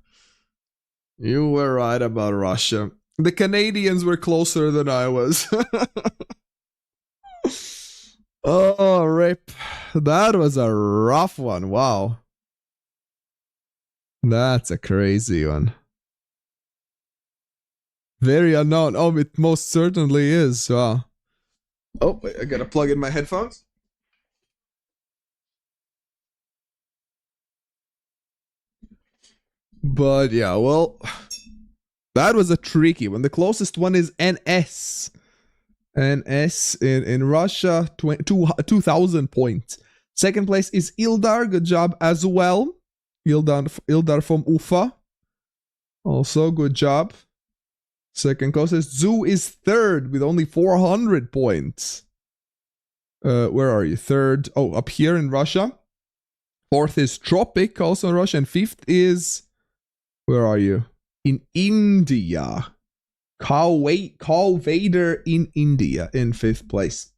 You were right about Russia. The Canadians were closer than I was. Oh, rip. That was a rough one. Wow. That's a crazy one. Very unknown. Oh, it most certainly is. Wow. Oh, wait, I gotta plug in my headphones. But yeah, well, that was a tricky one. The closest one is NS. NS in Russia, 2,000 points. Second place is Ildar. Good job as well. Ildar from Ufa. Also, good job. Second closest. Zoo is third with only 400 points. Where are you? Third. Oh, up here in Russia. Fourth is Tropic, also in Russia. And fifth is... Where are you? In India. Carl Vader in India in fifth place.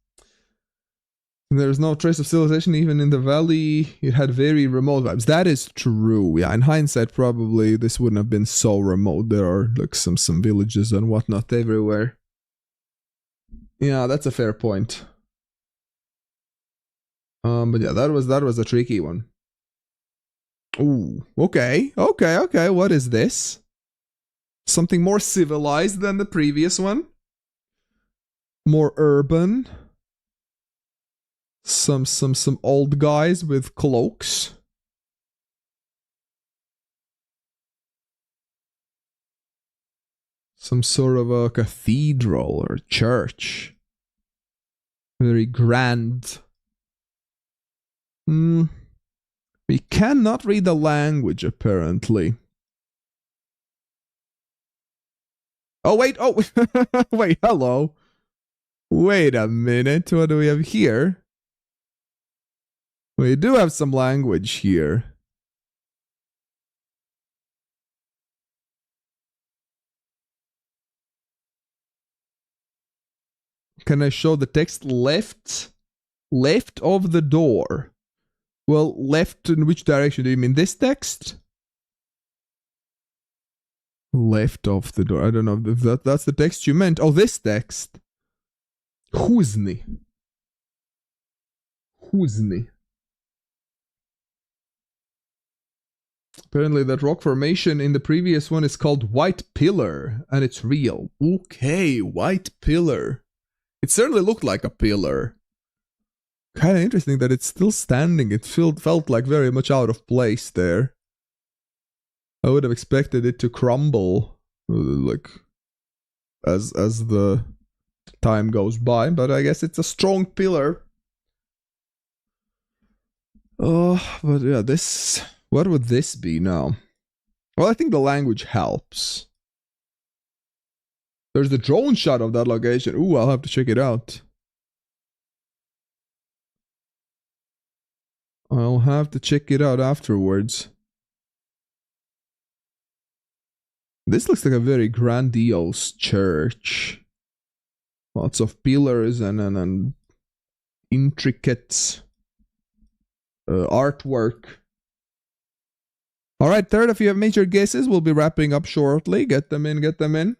There's no trace of civilization even in the valley. It had very remote vibes. That is true. Yeah, in hindsight, probably this wouldn't have been so remote. There are like some villages and whatnot everywhere. Yeah, that's a fair point. But yeah, that was a tricky one. Ooh, okay. What is this? Something more civilized than the previous one. More urban. Some old guys with cloaks. Some sort of a cathedral or church. Very grand. We cannot read the language, apparently. Oh, wait. Oh, wait. Hello. Wait a minute. What do we have here? We do have some language here. Can I show the text? Left of the door. Well, left in which direction? Do you mean this text? Left of the door. I don't know if that's the text you meant. Oh, this text. Huzni. Apparently that rock formation in the previous one is called White Pillar, and it's real. Okay, White Pillar. It certainly looked like a pillar. Kind of interesting that it's still standing. It felt like very much out of place there. I would have expected it to crumble, like as the time goes by, but I guess it's a strong pillar. Oh, but yeah, this. What would this be now? Well, I think the language helps. There's the drone shot of that location. Ooh, I'll have to check it out. I'll have to check it out afterwards. This looks like a very grandiose church. Lots of pillars and intricate artwork. All right, third, if you have major guesses, we'll be wrapping up shortly. Get them in, get them in.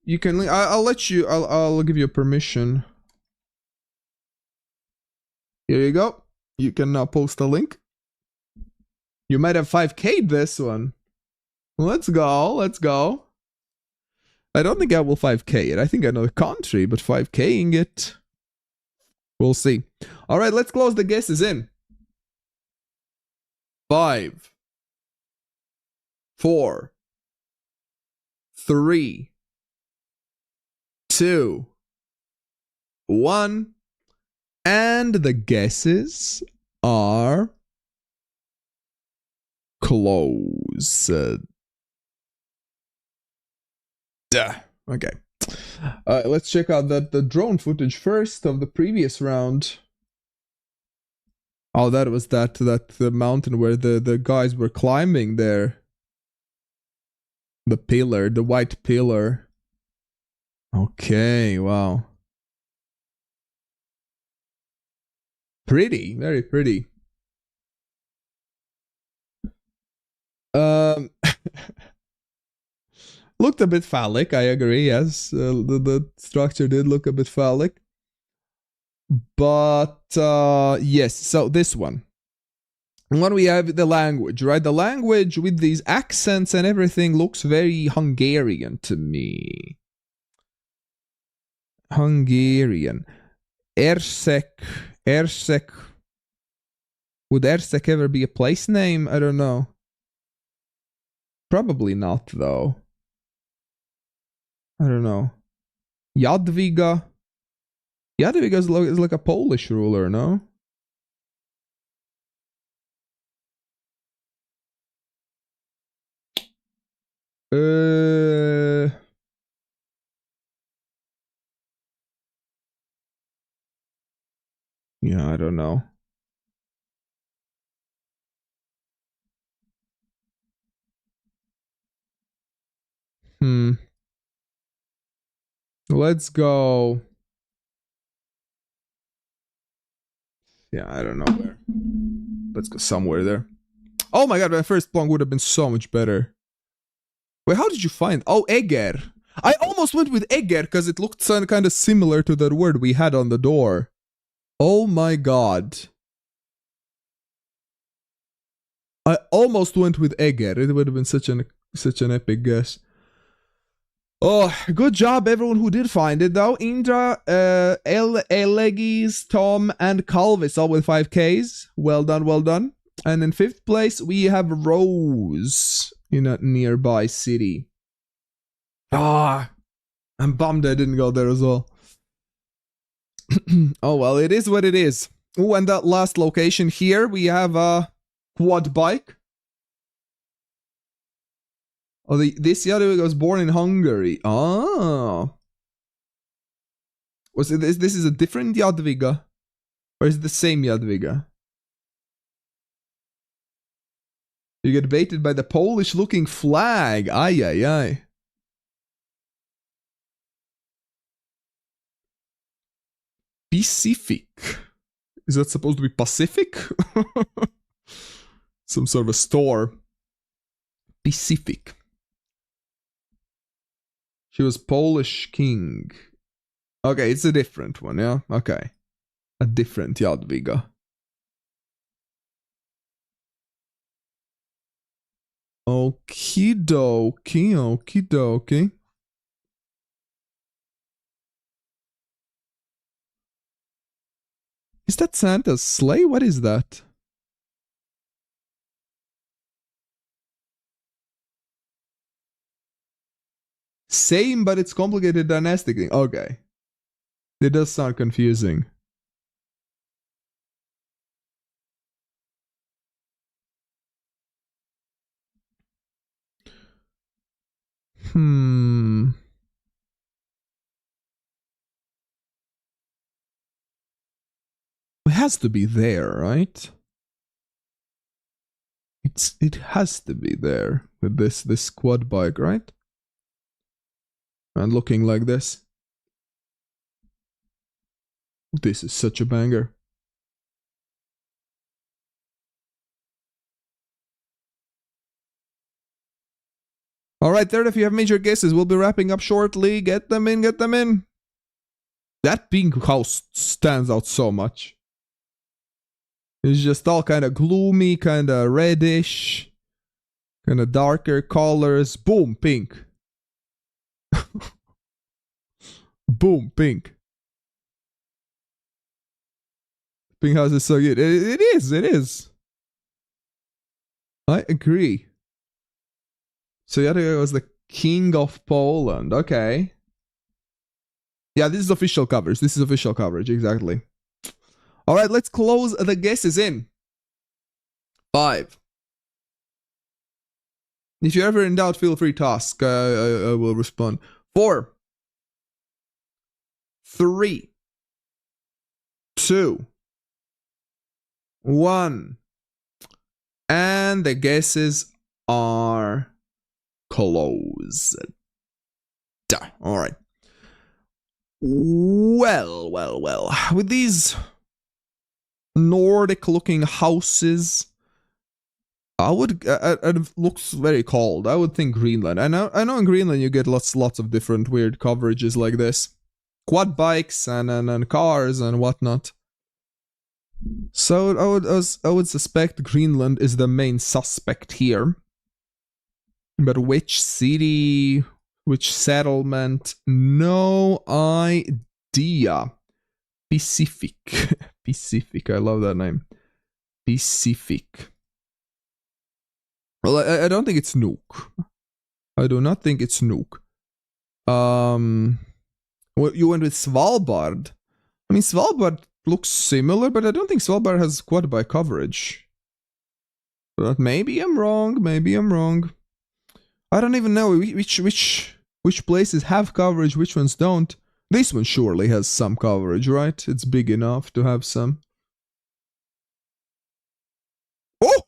You can. I'll let you. I'll give you permission. Here you go. You can now post a link. You might have 5K'd this one. Let's go. Let's go. I don't think I will 5K it. I think I know the country, but 5K'ing it. We'll see. All right, let's close the guesses in. 5, 4, 3, 2, 1. And the guesses are closed. Okay. Let's check out the drone footage first of the previous round. Oh, that was the mountain where the guys were climbing there. The pillar, the white pillar. Okay, wow. Pretty, very pretty. Looked a bit phallic, I agree, yes. The structure did look a bit phallic. But, yes, so this one. When we have the language, right? The language with these accents and everything looks very Hungarian to me. Hungarian. Ersek. Would Ersek ever be a place name? I don't know. Probably not, though. I don't know. Jadwiga. Jadwiga is like a Polish ruler, no? Yeah, I don't know. Let's go. Yeah, I don't know where. Let's go somewhere there. Oh my god, my first plonk would have been so much better. Wait, how did you find? Oh, Eger. I almost went with Eger because it looked kind of similar to that word we had on the door. Oh my god. I almost went with Eger. It would have been such an epic guess. Oh, good job, everyone who did find it, though. Indra, Elegis, Tom, and Calvis, all with 5Ks. Well done, well done. And in 5th place, we have Rose in a nearby city. Ah, I'm bummed I didn't go there as well. Oh, well, it is what it is. Oh, and that last location here, we have a quad bike. Oh, this Jadwiga was born in Hungary. Oh. Was it this is a different Jadwiga? Or is it the same Jadwiga? You get baited by the Polish looking flag. Ay, ay, ay. Pacific. Is that supposed to be Pacific? Some sort of a store. Pacific. She was Polish king. Okay, it's a different one, yeah? Okay. A different Jadwiga. Okie dokie, okie dokie. Is that Santa's sleigh? What is that? Same, but it's complicated dynastic thing. Okay. It does sound confusing. It has to be there, right? It has to be there with this quad bike, right? And looking like this. This is such a banger. Alright, there, if you have major guesses, we'll be wrapping up shortly. Get them in, get them in. That pink house stands out so much. It's just all kind of gloomy, kind of reddish, kind of darker colors. Boom, pink. Boom, pink. Pink house is so good. It is. I agree. So the other guy was the King of Poland. Okay. Yeah, this is official coverage. This is official coverage, exactly. Alright, let's close the guesses in. 5. If you're ever in doubt, feel free to ask. I will respond. 4. 3. 2. 1. And the guesses are closed. Alright. Well. With these Nordic looking houses, it looks very cold. I would think Greenland. I know in Greenland you get lots of different weird coverages like this. Quad bikes and cars and whatnot. So I would suspect Greenland is the main suspect here. But which city, which settlement? No idea. Pacific. Pacific, I love that name. Pacific. Well, I don't think it's Nuuk. I do not think it's Nuuk. Well, you went with Svalbard. I mean, Svalbard looks similar, but I don't think Svalbard has quad bike coverage. But maybe I'm wrong. Maybe I'm wrong. I don't even know which places have coverage, which ones don't. This one surely has some coverage, right? It's big enough to have some. Oh!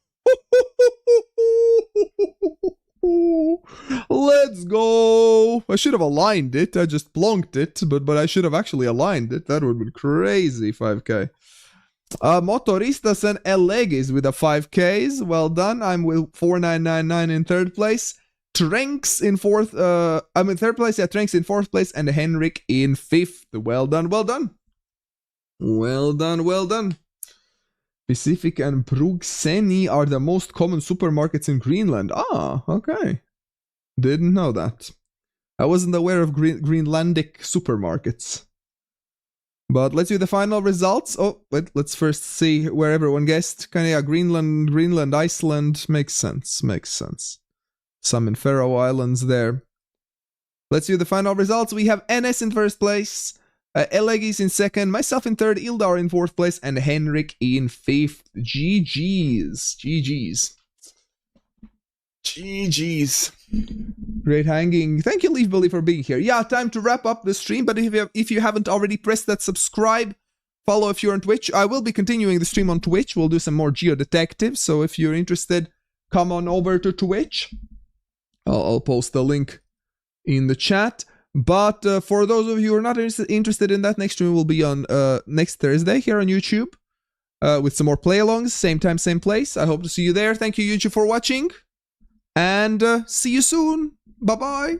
Let's go! I should have aligned it. I just plonked it, but I should have actually aligned it. That would have been crazy, 5k. Motoristas and Elegis with the 5ks. Well done. I'm with 4999 in 3rd place. Trenks in 4th. I'm in 3rd place. Yeah, Trenks in 4th place. And Henrik in 5th. Well done, well done. Well done, well done. Pacific and Brugseni are the most common supermarkets in Greenland. Ah, okay. Didn't know that. I wasn't aware of Greenlandic supermarkets. But let's do the final results. Oh, wait, let's first see where everyone guessed. Kind of, yeah, Greenland, Iceland. Makes sense, makes sense. Some in Faroe Islands there. Let's do the final results. We have NS in 1st place, Elegis in 2nd, myself in 3rd, Ildar in 4th place, and Henrik in 5th. GG's. GG's. GG's. Great hanging. Thank you, Leaf Billy, for being here. Yeah, time to wrap up the stream, but if you haven't already pressed that subscribe, follow if you're on Twitch. I will be continuing the stream on Twitch. We'll do some more Geodetectives, so if you're interested, come on over to Twitch. I'll post the link in the chat. But for those of you who are not interested in that, next stream will be on next Thursday here on YouTube with some more play-alongs. Same time, same place. I hope to see you there. Thank you, YouTube, for watching. And see you soon. Bye-bye.